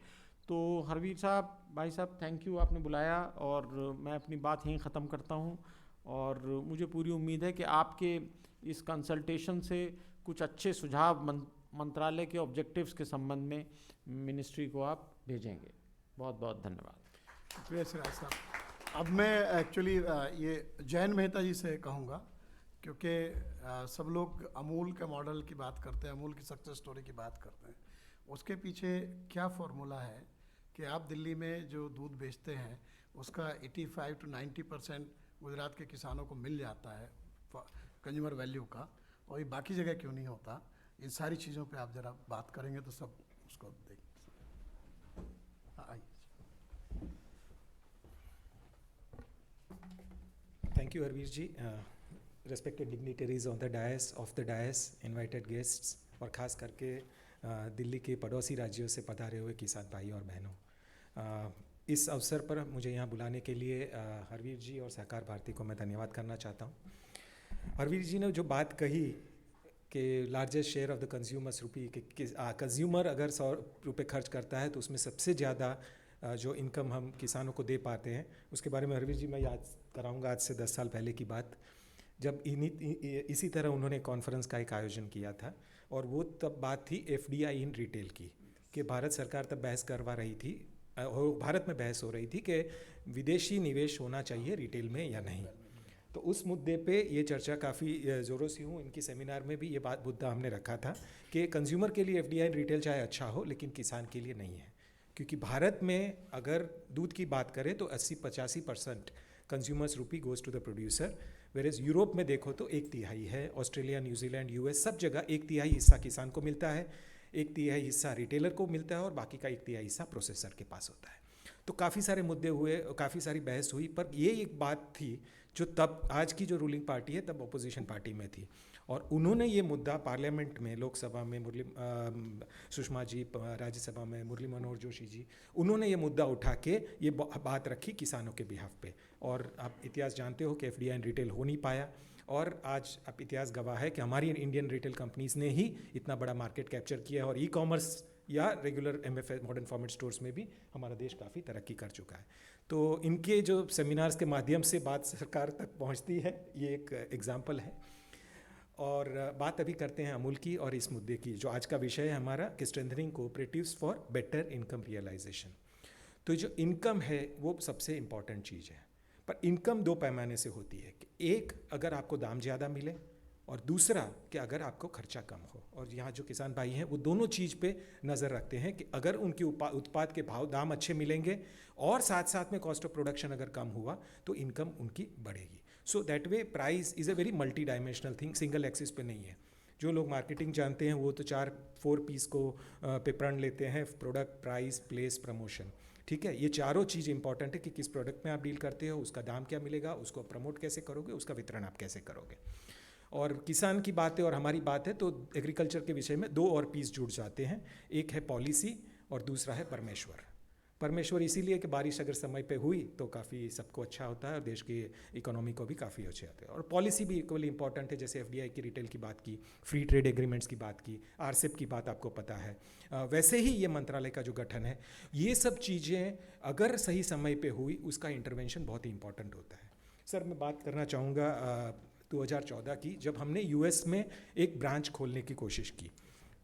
तो हरवीर साहब, भाई साहब, थैंक यू, आपने बुलाया, और मैं अपनी बात यहीं ख़त्म करता हूँ। और मुझे पूरी उम्मीद है कि आपके इस कंसल्टेशन से कुछ अच्छे सुझाव मंत्रालय के ऑब्जेक्टिव्स के संबंध में मिनिस्ट्री को आप भेजेंगे। बहुत बहुत धन्यवाद। शुक्रिया सिराज साहब। अब मैं एक्चुअली ये जयन मेहता जी से कहूँगा, क्योंकि सब लोग अमूल के मॉडल की बात करते हैं, अमूल की सक्सेस स्टोरी की बात करते हैं। उसके पीछे क्या फॉर्मूला है कि आप दिल्ली में जो दूध बेचते हैं उसका 85 to 90% गुजरात के किसानों को मिल जाता है कंज्यूमर वैल्यू का, और ये बाकी जगह क्यों नहीं होता। इन सारी चीज़ों पे आप ज़रा बात करेंगे तो सब उसको देख। आइए। Thank you, Harveer ji. Respected dignitaries on the dais, invited guests, और ख़ास करके दिल्ली के पड़ोसी राज्यों से पधारे हुए किसान भाई और बहनों, इस अवसर पर मुझे यहाँ बुलाने के लिए हरवीर जी और सहकार भारती को मैं धन्यवाद करना चाहता हूँ। हरवीर जी ने जो बात कही कि largest share of the consumers rupee, कि कंज्यूमर अगर 100 रुपये खर्च करता है तो उसमें सबसे ज़्यादा जो इनकम हम किसानों को दे पाते हैं, उसके बारे में हरवीर जी मैं याद कराऊंगा आज से 10 साल पहले की बात, जब इसी तरह उन्होंने कॉन्फ्रेंस का एक आयोजन किया था। और वो तब बात थी एफडीआई इन रिटेल की, कि भारत सरकार तब बहस करवा रही थी, और भारत में बहस हो रही थी कि विदेशी निवेश होना चाहिए रिटेल में या नहीं। तो उस मुद्दे पे ये चर्चा काफ़ी ज़ोरों से हुई। इनकी सेमिनार में भी ये मुद्दा हमने रखा था कि कंज्यूमर के लिए एफडीआई इन रिटेल चाहे अच्छा हो, लेकिन किसान के लिए नहीं है। क्योंकि भारत में अगर दूध की बात करें तो 80-85% consumers rupee goes to the producer, average Europe में देखो तो 1/3 है, ऑस्ट्रेलिया, न्यूजीलैंड, यूएस, सब जगह 1/3 हिस्सा किसान को मिलता है, 1/3 हिस्सा रिटेलर को मिलता है, और बाकी का 1/3 हिस्सा प्रोसेसर के पास होता है। तो काफ़ी सारे मुद्दे हुए, काफ़ी सारी बहस हुई, पर ये एक बात थी जो तब, आज की जो रूलिंग पार्टी है तब अपोजिशन पार्टी में थी, और उन्होंने ये मुद्दा पार्लियामेंट में, लोकसभा में सुषमा जी, राज्यसभा में मुरली मनोहर जोशी जी, उन्होंने ये मुद्दा उठा के ये बात रखी किसानों के बिहाफ पे। और आप इतिहास जानते हो कि एफडीआई इन रिटेल हो नहीं पाया, और आज आप इतिहास गवाह है कि हमारी इंडियन रिटेल कंपनीज़ ने ही इतना बड़ा मार्केट कैप्चर किया, और ई कॉमर्स या regular MFS modern format stores में भी हमारा देश काफ़ी तरक्की कर चुका है। तो इनके जो सेमिनार्स के माध्यम से बात सरकार तक पहुंचती है, ये एक एग्जाम्पल है। और बात अभी करते हैं अमूल की और इस मुद्दे की, जो आज का विषय है हमारा, कि strengthening cooperatives for better income realisation. तो जो इनकम है वो सबसे इम्पॉर्टेंट चीज़ है, पर इनकम 2 पैमाने से होती है, कि एक अगर आपको दाम ज़्यादा मिले, और दूसरा कि अगर आपको खर्चा कम हो। और यहाँ जो किसान भाई हैं वो दोनों चीज़ पे नज़र रखते हैं कि अगर उनके उत्पाद के दाम अच्छे मिलेंगे और साथ साथ में कॉस्ट ऑफ प्रोडक्शन अगर कम हुआ तो इनकम उनकी बढ़ेगी। So that way price is a very multi dimensional thing, single axis पे नहीं है। जो लोग मार्केटिंग जानते हैं वो तो 4 पीस को पे प्रण लेते हैं, प्रोडक्ट, प्राइस, प्लेस, प्रमोशन, ठीक है। ये चारों चीज़ इंपॉर्टेंट है कि किस प्रोडक्ट में आप डील करते हो, उसका दाम क्या मिलेगा, उसको प्रमोट कैसे करोगे, उसका वितरण आप कैसे करोगे। और किसान की बात है और हमारी बात है तो एग्रीकल्चर के विषय में 2 और पीस जुड़ जाते हैं, एक है पॉलिसी और दूसरा है परमेश्वर। परमेश्वर इसीलिए कि बारिश अगर समय पे हुई तो काफ़ी सबको अच्छा होता है और देश की इकोनॉमी को भी काफ़ी अच्छे होते हैं। और पॉलिसी भी इक्वली इंपॉर्टेंट है, जैसे एफडीआई की रिटेल की बात की, फ्री ट्रेड एग्रीमेंट्स की बात की, आरसेप की बात आपको पता है। वैसे ही ये मंत्रालय का जो गठन है, ये सब चीज़ें अगर सही समय पे हुई उसका इंटरवेंशन बहुत ही इंपॉर्टेंट होता है। सर मैं बात करना चाहूँगा 2014 की, जब हमने यूएस में एक ब्रांच खोलने की कोशिश की।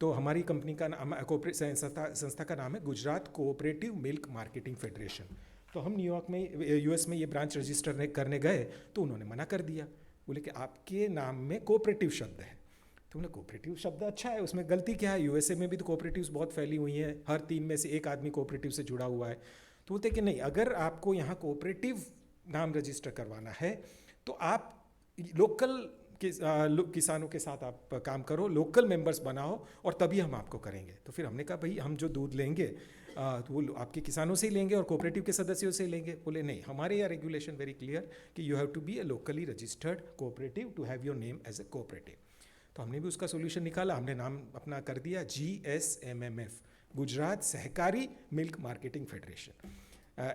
तो हमारी कंपनी का नाम संस्था का नाम है Gujarat cooperative milk marketing federation. तो हम न्यूयॉर्क में यूएस में ये ब्रांच रजिस्टर करने गए तो उन्होंने मना कर दिया, बोले कि आपके नाम में कोऑपरेटिव शब्द है। तो बोले कोऑपरेटिव शब्द अच्छा है, उसमें गलती क्या है, यूएसए में भी तो कोऑपरेटिव्स बहुत फैली हुई हैं, हर 3 में से 1 आदमी कोऑपरेटिव से जुड़ा हुआ है। तो बोलते कि नहीं, अगर आपको यहाँ कोऑपरेटिव नाम रजिस्टर करवाना है तो आप लोकल किसानों के साथ आप काम करो, लोकल मेंबर्स बनाओ और तभी हम आपको करेंगे। तो फिर हमने कहा भाई हम जो दूध लेंगे तो वो आपके किसानों से ही लेंगे और कोऑपरेटिव के सदस्यों से ही लेंगे। बोले नहीं, हमारे यहाँ रेगुलेशन वेरी क्लियर कि you have to be a locally registered cooperative to have your name as a cooperative. तो हमने भी उसका सोल्यूशन निकाला, हमने नाम अपना कर दिया GSMMF, गुजरात सहकारी milk marketing federation,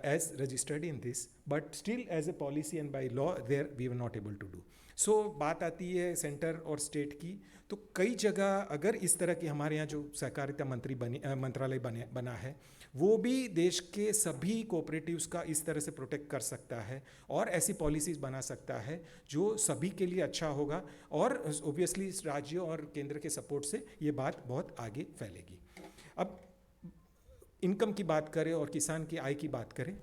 as registered in this, but still as a policy and by law there we were not able to do. So बात आती है सेंटर और स्टेट की, तो कई जगह अगर इस तरह की हमारे यहाँ जो सहकारिता मंत्रालय बना है, वो भी देश के सभी कोऑपरेटिव्स का इस तरह से प्रोटेक्ट कर सकता है और ऐसी पॉलिसीज़ बना सकता है जो सभी के लिए अच्छा होगा। और ऑब्वियसली राज्यों और केंद्र के सपोर्ट से ये बात बहुत आगे फैलेगी। अब इनकम की बात करें और किसान की आय की बात करें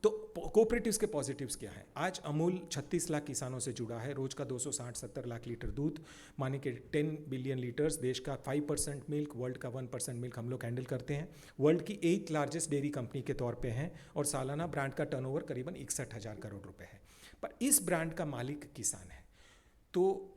तो कोऑपरेटिव्स के पॉजिटिव्स क्या हैं। आज अमूल 36 लाख किसानों से जुड़ा है, रोज का 260-70 लाख लीटर दूध, माने कि 10 बिलियन लीटर्स, देश का 5% मिल्क, वर्ल्ड का 1% मिल्क हम लोग हैंडल करते हैं। वर्ल्ड की 8th लार्जेस्ट डेयरी कंपनी के तौर पे हैं और सालाना ब्रांड का टर्नओवर करीबन 61,000 करोड़ रुपए है। पर इस ब्रांड का मालिक किसान है, तो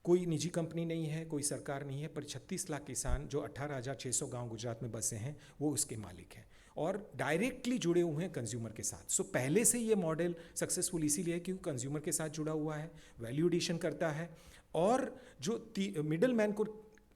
कोई निजी कंपनी नहीं है, कोई सरकार नहीं है, पर 36 लाख किसान जो 18,600 गांव गुजरात में बसे हैं वो उसके मालिक हैं और डायरेक्टली जुड़े हुए हैं कंज्यूमर के साथ। सो पहले से ये मॉडल सक्सेसफुल इसीलिए है क्योंकि कंज्यूमर के साथ जुड़ा हुआ है, वैल्यू एडिशन करता है और जो मिडल मैन को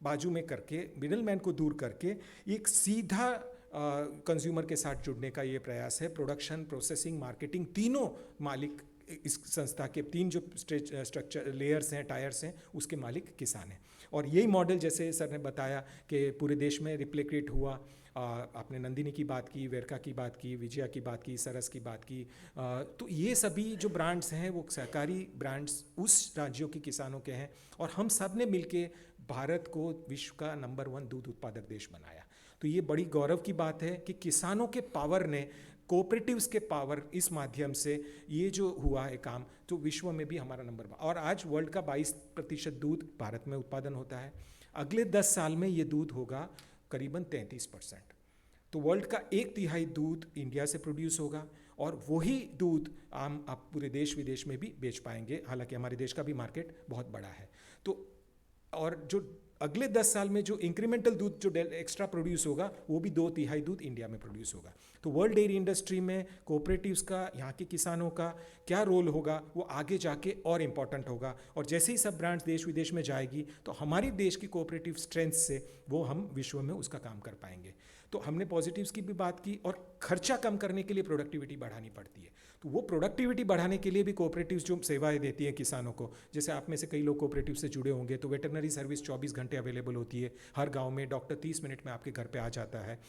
बाजू में करके, मिडल मैन को दूर करके एक सीधा कंज्यूमर के साथ जुड़ने का ये प्रयास है। प्रोडक्शन, प्रोसेसिंग, मार्केटिंग, तीनों मालिक इस संस्था के 3 जो स्ट्रक्चर लेयर्स हैं, टायर्स हैं, उसके मालिक किसान हैं। और यही मॉडल जैसे सर ने बताया कि पूरे देश में रिप्लिकेट हुआ। आपने नंदिनी की बात की, वेरका की बात की, विजया की बात की, सरस की बात की, तो ये सभी जो ब्रांड्स हैं वो सहकारी ब्रांड्स उस राज्यों के किसानों के हैं और हम सब ने मिलके भारत को विश्व का नंबर 1 दूध उत्पादक देश बनाया। तो ये बड़ी गौरव की बात है कि किसानों के पावर ने, कोऑपरेटिव्स के पावर, इस माध्यम से ये जो हुआ है काम, तो विश्व में भी हमारा नंबर 1 और आज वर्ल्ड का 22% दूध भारत में उत्पादन होता है। अगले 10 साल में ये दूध होगा करीबन 33%। तो वर्ल्ड का 1/3 दूध इंडिया से प्रोड्यूस होगा और वही दूध आप पूरे देश विदेश में भी बेच पाएंगे। हालांकि हमारे देश का भी मार्केट बहुत बड़ा है। तो और जो अगले 10 साल में जो इंक्रीमेंटल दूध जो एक्स्ट्रा प्रोड्यूस होगा वो भी 2/3 दूध इंडिया में प्रोड्यूस होगा। तो वर्ल्ड डेयरी इंडस्ट्री में कोऑपरेटिव्स का, यहाँ के किसानों का क्या रोल होगा वो आगे जाके और इम्पॉर्टेंट होगा। और जैसे ही सब ब्रांड्स देश विदेश में जाएगी तो हमारी देश की कोऑपरेटिव स्ट्रेंथ से वो हम विश्व में उसका काम कर पाएंगे। तो हमने पॉजिटिव्स की भी बात की और खर्चा कम करने के लिए प्रोडक्टिविटी बढ़ानी पड़ती है। तो वो प्रोडक्टिविटी बढ़ाने के लिए भी कोऑपरेटिव्स जो सेवाएं देती हैं किसानों को, जैसे आप में से कई लोग कोऑपरेटिव से जुड़े होंगे, तो वेटरनरी सर्विस 24 घंटे अवेलेबल होती है हर गांव में, डॉक्टर 30 मिनट में आपके घर पे आ जाता है,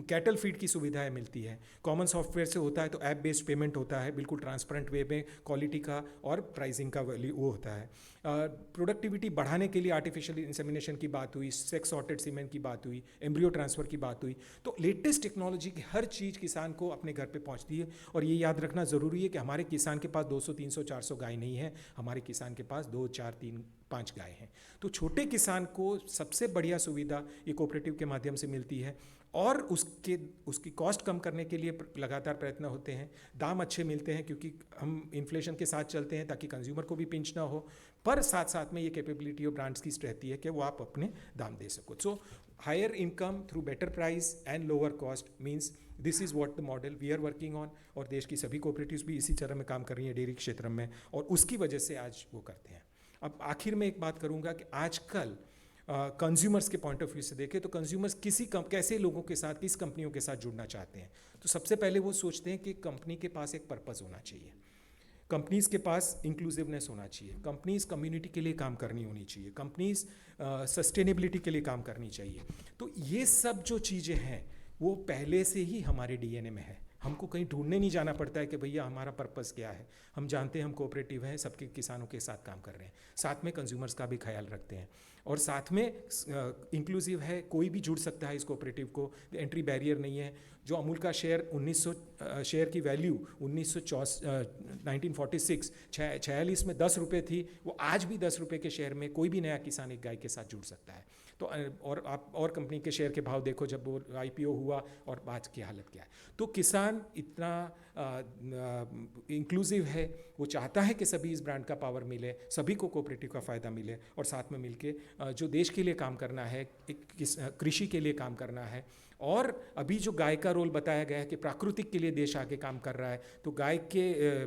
कैटल फीड की सुविधाएं मिलती है, कॉमन सॉफ्टवेयर से होता है तो ऐप बेस्ड पेमेंट होता है, बिल्कुल ट्रांसपेरेंट वे में क्वालिटी का और प्राइसिंग का वैल्यू वो होता है। प्रोडक्टिविटी बढ़ाने के लिए आर्टिफिशियल इंसेमिनेशन की बात हुई, सेक्स सॉर्टेड सीमेन की बात हुई, एम्ब्रियो ट्रांसफ़र की बात हुई। तो लेटेस्ट टेक्नोलॉजी की हर चीज़ किसान को अपने घर पे पहुंचती है। और ये याद रखना ज़रूरी है कि हमारे किसान के पास 200, 300, 400 गाय नहीं है, हमारे किसान के पास 2, 4, 3, 5 गाय हैं। तो छोटे किसान को सबसे बढ़िया सुविधा ये कोऑपरेटिव के माध्यम से मिलती है और उसकी कॉस्ट कम करने के लिए लगातार प्रयत्न होते हैं। दाम अच्छे मिलते हैं क्योंकि हम इन्फ्लेशन के साथ चलते हैं ताकि कंज्यूमर को भी पिंच ना हो, पर साथ साथ में ये कैपेबिलिटी ऑफ ब्रांड्स की रहती है कि वो आप अपने दाम दे सको। So higher income through better price and lower cost means this is what the model we are working on. और देश की सभी कोऑपरेटिव्स भी इसी तरह में काम कर रही हैं डेयरी क्षेत्र में और उसकी वजह से आज वो करते हैं। अब आखिर में एक बात करूँगा कि आजकल कंज्यूमर्स के पॉइंट ऑफ व्यू से देखें तो कंज्यूमर्स कैसे लोगों के साथ, किस कंपनियों के साथ जुड़ना चाहते हैं। तो सबसे पहले वो सोचते हैं कि कंपनी के पास एक पर्पस होना चाहिए, कंपनीज़ के पास इंक्लूसिवनेस होना चाहिए, कंपनीज़ कम्युनिटी के लिए काम करनी होनी चाहिए, कंपनीज़ सस्टेनेबिलिटी के लिए काम करनी चाहिए। तो ये सब जो चीज़ें हैं वो पहले से ही हमारे डीएनए में है। हमको कहीं ढूंढने नहीं जाना पड़ता है कि भैया हमारा पर्पस क्या है। हम जानते हैं हम कोऑपरेटिव हैं, सबके किसानों के साथ काम कर रहे हैं, साथ में कंज्यूमर्स का भी ख्याल रखते हैं और साथ में इंक्लूसिव है, कोई भी जुड़ सकता है इस कोऑपरेटिव को, एंट्री बैरियर नहीं है। जो अमूल का शेयर 1900 शेयर की वैल्यू 1946 में 10 रुपये थी, वो आज भी 10 रुपये के शेयर में कोई भी नया किसान एक गाय के साथ जुड़ सकता है। तो और आप और कंपनी के शेयर के भाव देखो जब वो आईपीओ हुआ और आज की हालत क्या है। तो किसान इतना इंक्लूसिव है, वो चाहता है कि सभी इस ब्रांड का पावर मिले, सभी को कोऑपरेटिव का फ़ायदा मिले और साथ में मिलके जो देश के लिए काम करना है, कृषि के लिए काम करना है। और अभी जो गाय का रोल बताया गया है कि प्राकृतिक के लिए देश आगे काम कर रहा है, तो गाय के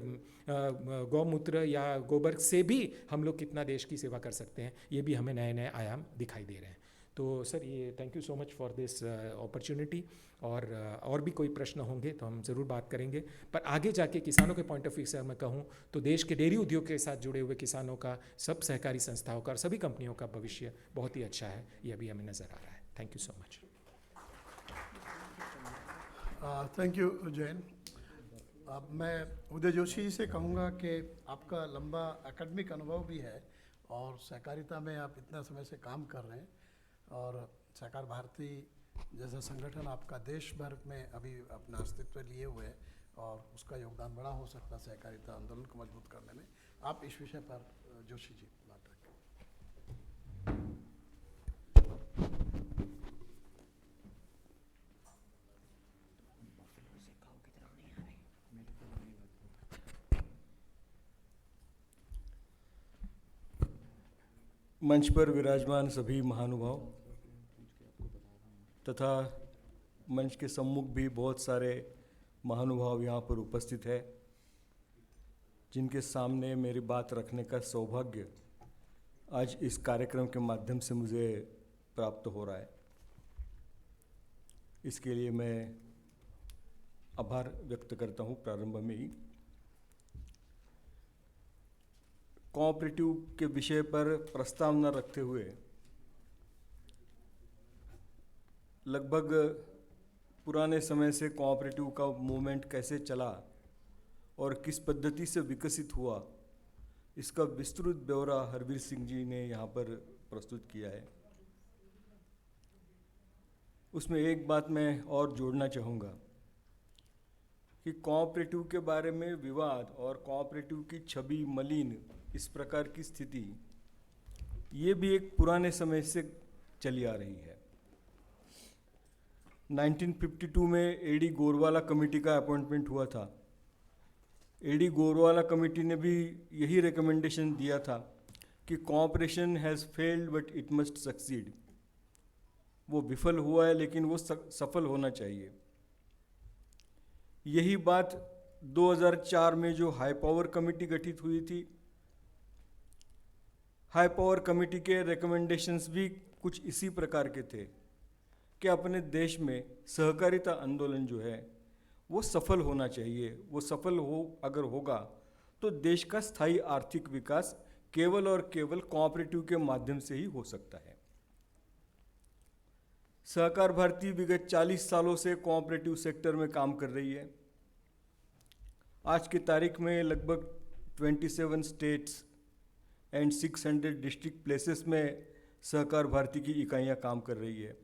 गौमूत्र या गोबर से भी हम लोग कितना देश की सेवा कर सकते हैं, ये भी हमें नए नए आयाम दिखाई दे रहे हैं। तो सर ये thank you so much for this opportunity. और भी कोई प्रश्न होंगे तो हम ज़रूर बात करेंगे। पर आगे जाके किसानों के पॉइंट ऑफ व्यू से मैं कहूँ तो देश के डेयरी उद्योग के साथ जुड़े हुए किसानों का, सब सहकारी संस्थाओं का और सभी कंपनियों का भविष्य बहुत ही अच्छा है, ये अभी हमें नज़र आ रहा है। Thank you so much. Thank you Jain. अब मैं उदय जोशी जी से कहूँगा कि आपका लंबा एकेडमिक अनुभव भी है और सहकारिता में आप इतना समय से काम कर रहे हैं और सहकार भारती जैसा संगठन आपका देश भर में अभी अपना अस्तित्व लिए हुए है और उसका योगदान बड़ा हो सकता है सहकारिता आंदोलन को मजबूत करने में। आप इस विषय पर जोशी जी बात रखें। मंच पर विराजमान सभी महानुभाव तथा मंच के सम्मुख भी बहुत सारे महानुभाव यहाँ पर उपस्थित है, जिनके सामने मेरी बात रखने का सौभाग्य आज इस कार्यक्रम के माध्यम से मुझे प्राप्त हो रहा है। इसके लिए मैं आभार व्यक्त करता हूँ। प्रारंभ में ही कोऑपरेटिव के विषय पर प्रस्तावना रखते हुए लगभग पुराने समय से कोऑपरेटिव का मूवमेंट कैसे चला और किस पद्धति से विकसित हुआ, इसका विस्तृत ब्यौरा हरवीर सिंह जी ने यहाँ पर प्रस्तुत किया है। उसमें एक बात मैं और जोड़ना चाहूँगा कि कोऑपरेटिव के बारे में विवाद और कोऑपरेटिव की छवि मलिन इस प्रकार की स्थिति, ये भी एक पुराने समय से चली आ रही है। 1952 में एडी गोरवाला कमेटी का अपॉइंटमेंट हुआ था। एडी गोरवाला कमेटी ने भी यही रिकमेंडेशन दिया था कि cooperation has failed but it must succeed. वो विफल हुआ है लेकिन वो सफल होना चाहिए। यही बात 2004 में जो हाई पावर कमेटी गठित हुई थी, हाई पावर कमेटी के रिकमेंडेशंस भी कुछ इसी प्रकार के थे कि अपने देश में सहकारिता आंदोलन जो है वो सफल होना चाहिए। वो सफल अगर होगा तो देश का स्थायी आर्थिक विकास केवल और केवल कोऑपरेटिव के माध्यम से ही हो सकता है। सहकार भारती विगत 40 सालों से कोऑपरेटिव सेक्टर में काम कर रही है। आज की तारीख में लगभग 27 स्टेट्स एंड 600 डिस्ट्रिक्ट प्लेसेस में सहकार भारती की इकाइयाँ काम कर रही है।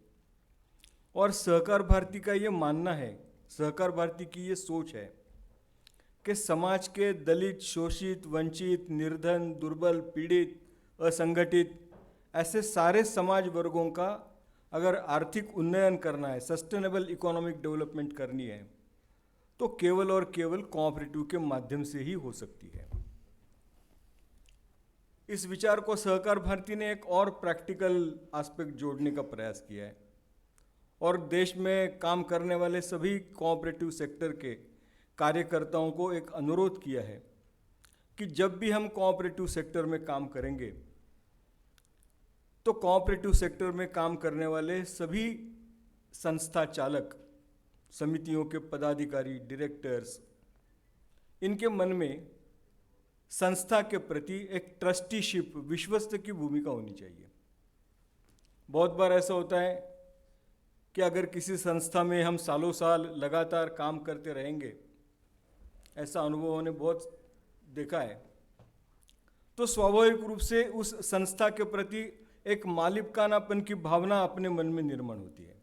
और सहकार भारती का ये मानना है, सहकार भारती की ये सोच है कि समाज के दलित, शोषित, वंचित, निर्धन, दुर्बल, पीड़ित, असंगठित ऐसे सारे समाज वर्गों का अगर आर्थिक उन्नयन करना है, सस्टेनेबल इकोनॉमिक डेवलपमेंट करनी है, तो केवल और केवल कोऑपरेटिव के माध्यम से ही हो सकती है। इस विचार को सहकार भारती ने एक और प्रैक्टिकल एस्पेक्ट जोड़ने का प्रयास किया है और देश में काम करने वाले सभी कोऑपरेटिव सेक्टर के कार्यकर्ताओं को एक अनुरोध किया है कि जब भी हम कोऑपरेटिव सेक्टर में काम करेंगे तो कोऑपरेटिव सेक्टर में काम करने वाले सभी संस्था चालक, समितियों के पदाधिकारी, डायरेक्टर्स, इनके मन में संस्था के प्रति एक ट्रस्टीशिप, विश्वस्त की भूमिका होनी चाहिए। बहुत बार ऐसा होता है कि अगर किसी संस्था में हम सालों साल लगातार काम करते रहेंगे, ऐसा अनुभव हमने बहुत देखा है, तो स्वाभाविक रूप से उस संस्था के प्रति एक मालिकानापन की भावना अपने मन में निर्माण होती है।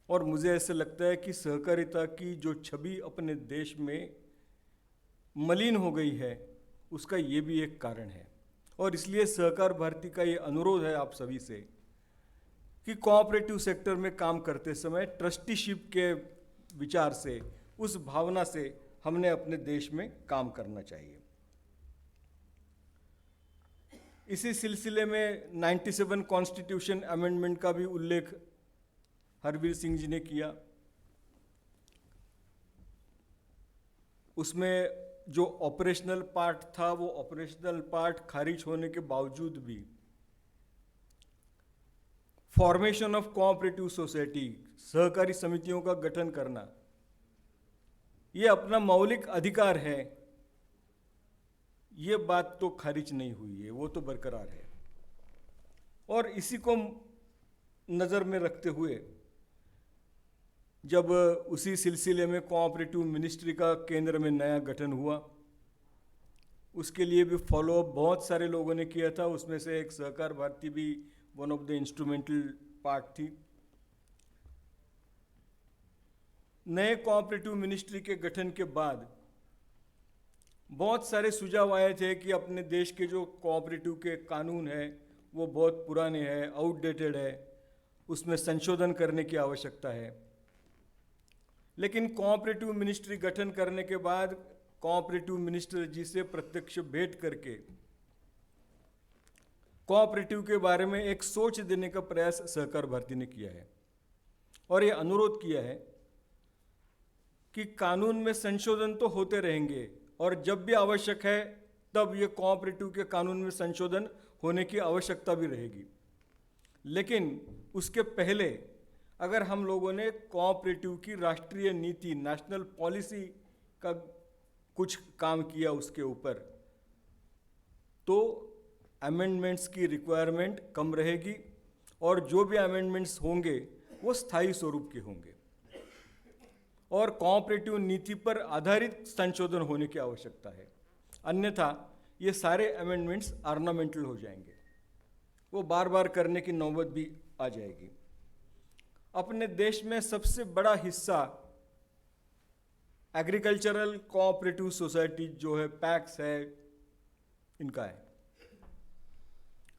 और मुझे ऐसे लगता है कि सहकारिता की जो छवि अपने देश में मलिन हो गई है, उसका ये भी एक कारण है। और इसलिए सहकार भारती का ये अनुरोध है आप सभी से कि कोऑपरेटिव सेक्टर में काम करते समय ट्रस्टीशिप के विचार से, उस भावना से हमने अपने देश में काम करना चाहिए। इसी सिलसिले में 97 कॉन्स्टिट्यूशन अमेंडमेंट का भी उल्लेख हरवीर सिंह जी ने किया। उसमें जो ऑपरेशनल पार्ट था, वो ऑपरेशनल पार्ट खारिज होने के बावजूद भी फॉर्मेशन ऑफ कोऑपरेटिव सोसाइटी, सहकारी समितियों का गठन करना, ये अपना मौलिक अधिकार है, ये बात तो खारिज नहीं हुई है, वो तो बरकरार है। और इसी को नज़र में रखते हुए जब उसी सिलसिले में कोऑपरेटिव मिनिस्ट्री का केंद्र में नया गठन हुआ, उसके लिए भी फॉलोअप बहुत सारे लोगों ने किया था। उसमें से एक सहकार भारती भी one of the instrumental part थी। नए कोऑपरेटिव मिनिस्ट्री के गठन के बाद बहुत सारे सुझाव आए थे कि अपने देश के जो कोऑपरेटिव के कानून हैं वो बहुत पुराने हैं, आउटडेटेड है, उसमें संशोधन करने की आवश्यकता है। लेकिन कोऑपरेटिव मिनिस्ट्री गठन करने के बाद कोऑपरेटिव मिनिस्टर जी से प्रत्यक्ष भेंट करके कोऑपरेटिव के बारे में एक सोच देने का प्रयास सहकार भारती ने किया है और ये अनुरोध किया है कि कानून में संशोधन तो होते रहेंगे और जब भी आवश्यक है तब ये कोऑपरेटिव के कानून में संशोधन होने की आवश्यकता भी रहेगी। लेकिन उसके पहले अगर हम लोगों ने कोऑपरेटिव की राष्ट्रीय नीति, नेशनल पॉलिसी का कुछ काम किया उसके ऊपर, तो अमेंडमेंट्स की रिक्वायरमेंट कम रहेगी और जो भी अमेंडमेंट्स होंगे वो स्थायी स्वरूप के होंगे और कोऑपरेटिव नीति पर आधारित संशोधन होने की आवश्यकता है। अन्यथा ये सारे अमेंडमेंट्स ऑर्नामेंटल हो जाएंगे, वो बार बार करने की नौबत भी आ जाएगी। अपने देश में सबसे बड़ा हिस्सा एग्रीकल्चरल कोऑपरेटिव सोसाइटी जो है, पैक्स है, इनका है।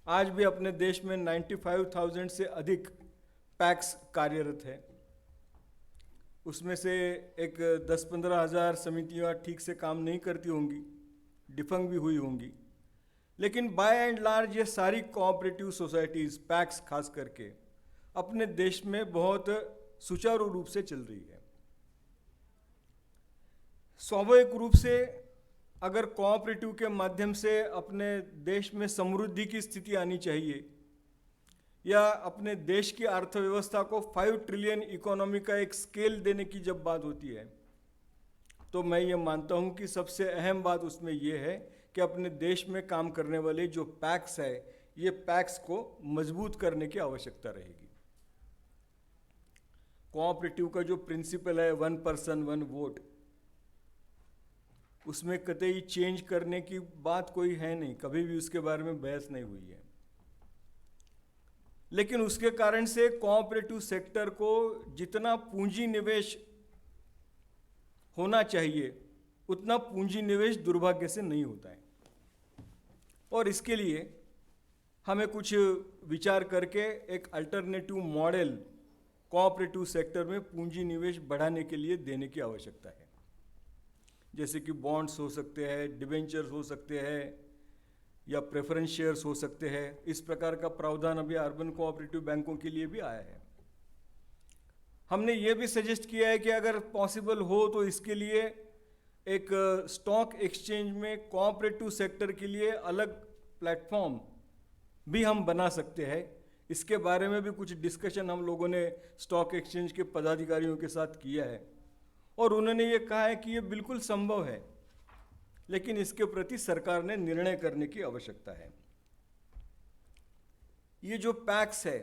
आज भी अपने देश में 95,000 से अधिक पैक्स कार्यरत है। उसमें से एक 10-15 हज़ार समितियाँ ठीक से काम नहीं करती होंगी, डिफंग भी हुई होंगी, लेकिन बाय एंड लार्ज ये सारी कोऑपरेटिव सोसाइटीज़, पैक्स खास करके, अपने देश में बहुत सुचारू रूप से चल रही है। स्वाभाविक रूप से अगर कोऑपरेटिव के माध्यम से अपने देश में समृद्धि की स्थिति आनी चाहिए या अपने देश की अर्थव्यवस्था को 5 ट्रिलियन इकोनॉमी का एक स्केल देने की जब बात होती है, तो मैं ये मानता हूँ कि सबसे अहम बात उसमें ये है कि अपने देश में काम करने वाले जो पैक्स है, ये पैक्स को मजबूत करने की आवश्यकता रहेगी। कोऑपरेटिव का जो प्रिंसिपल है 1 पर्सन 1 वोट, उसमें कतई चेंज करने की बात कोई है नहीं, कभी भी उसके बारे में बहस नहीं हुई है। लेकिन उसके कारण से कोऑपरेटिव सेक्टर को जितना पूंजी निवेश होना चाहिए उतना पूंजी निवेश दुर्भाग्य से नहीं होता है और इसके लिए हमें कुछ विचार करके एक अल्टरनेटिव मॉडल कोऑपरेटिव सेक्टर में पूंजी निवेश बढ़ाने के लिए देने की आवश्यकता है। जैसे कि बॉन्ड्स हो सकते हैं, डिबेंचर्स हो सकते हैं या प्रेफरेंस शेयर्स हो सकते हैं। इस प्रकार का प्रावधान अभी अर्बन कोऑपरेटिव बैंकों के लिए भी आया है। हमने ये भी सजेस्ट किया है कि अगर पॉसिबल हो तो इसके लिए एक स्टॉक एक्सचेंज में कोऑपरेटिव सेक्टर के लिए अलग प्लेटफॉर्म भी हम बना सकते हैं। इसके बारे में भी कुछ डिस्कशन हम लोगों ने स्टॉक एक्सचेंज के पदाधिकारियों के साथ किया है और उन्होंने ये कहा है कि ये बिल्कुल संभव है, लेकिन इसके प्रति सरकार ने निर्णय करने की आवश्यकता है। ये जो पैक्स है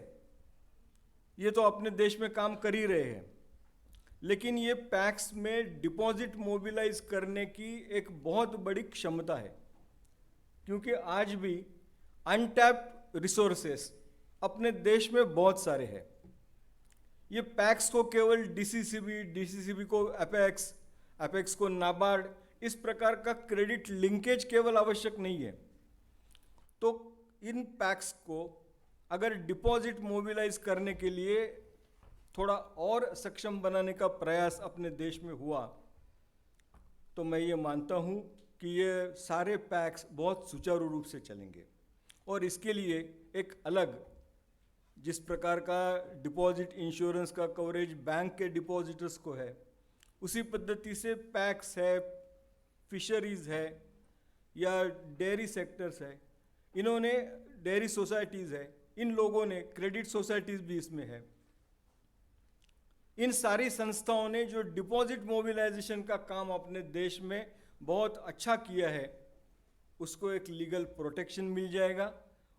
ये तो अपने देश में काम कर ही रहे हैं, लेकिन ये पैक्स में डिपॉजिट मोबिलाइज करने की एक बहुत बड़ी क्षमता है, क्योंकि आज भी अनटैप्ड रिसोर्सेस अपने देश में बहुत सारे हैं। ये पैक्स को केवल डीसीसीबी को एपेक्स, एपेक्स को नाबार्ड, इस प्रकार का क्रेडिट लिंकेज केवल आवश्यक नहीं है। तो इन पैक्स को अगर डिपॉजिट मोबिलाइज करने के लिए थोड़ा और सक्षम बनाने का प्रयास अपने देश में हुआ तो मैं ये मानता हूँ कि ये सारे पैक्स बहुत सुचारू रूप से चलेंगे। और इसके लिए एक अलग, जिस प्रकार का डिपॉजिट इंश्योरेंस का कवरेज बैंक के डिपॉजिटर्स को है, उसी पद्धति से पैक्स है, फिशरीज है या डेयरी सेक्टर्स है, इन्होंने डेयरी सोसाइटीज़ है, इन लोगों ने, क्रेडिट सोसाइटीज़ भी इसमें है, इन सारी संस्थाओं ने जो डिपॉजिट मोबिलाइजेशन का काम अपने देश में बहुत अच्छा किया है, उसको एक लीगल प्रोटेक्शन मिल जाएगा।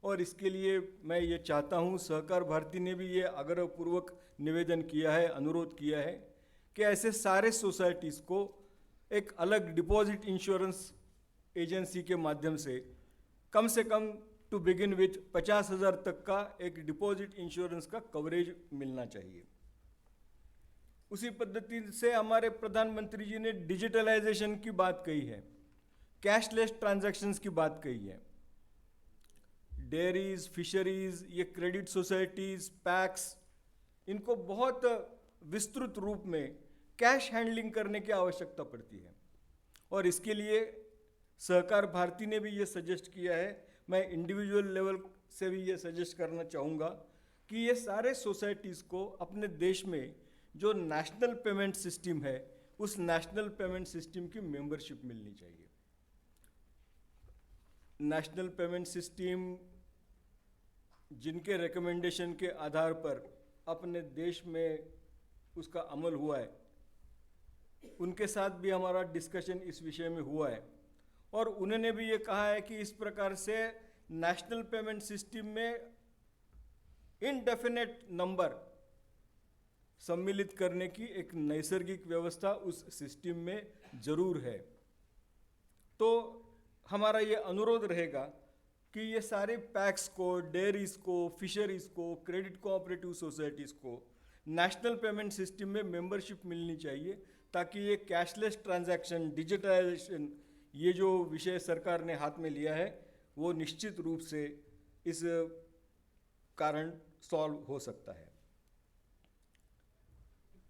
और इसके लिए मैं ये चाहता हूँ, सहकार भारती ने भी ये आग्रहपूर्वक निवेदन किया है, अनुरोध किया है कि ऐसे सारे सोसाइटीज़ को एक अलग डिपॉजिट इंश्योरेंस एजेंसी के माध्यम से कम टू बिगिन विथ 50,000 तक का एक डिपॉजिट इंश्योरेंस का कवरेज मिलना चाहिए। उसी पद्धति से हमारे प्रधानमंत्री जी ने डिजिटलाइजेशन की बात कही है, कैशलेस ट्रांजैक्शंस की बात कही है। डेयरीज, फिशरीज, ये क्रेडिट सोसाइटीज़, पैक्स, इनको बहुत विस्तृत रूप में कैश हैंडलिंग करने की आवश्यकता पड़ती है। और इसके लिए सहकार भारती ने भी ये सजेस्ट किया है, मैं इंडिविजुअल लेवल से भी ये सजेस्ट करना चाहूँगा कि ये सारे सोसाइटीज़ को अपने देश में जो नेशनल पेमेंट सिस्टम है, उस नेशनल पेमेंट सिस्टम की मेंबरशिप मिलनी चाहिए। नेशनल पेमेंट सिस्टम जिनके रिकमेंडेशन के आधार पर अपने देश में उसका अमल हुआ है, उनके साथ भी हमारा डिस्कशन इस विषय में हुआ है और उन्होंने भी ये कहा है कि इस प्रकार से नेशनल पेमेंट सिस्टम में इनडेफिनेट नंबर सम्मिलित करने की एक नैसर्गिक व्यवस्था उस सिस्टम में जरूर है। तो हमारा ये अनुरोध रहेगा कि ये सारे पैक्स को, डेयरीज को, फिशरीज को, क्रेडिट कोऑपरेटिव सोसाइटीज़ को नेशनल पेमेंट सिस्टम में मेंबरशिप मिलनी चाहिए, ताकि ये कैशलेस ट्रांजैक्शन, डिजिटलाइजेशन, ये जो विषय सरकार ने हाथ में लिया है, वो निश्चित रूप से इस कारण सॉल्व हो सकता है।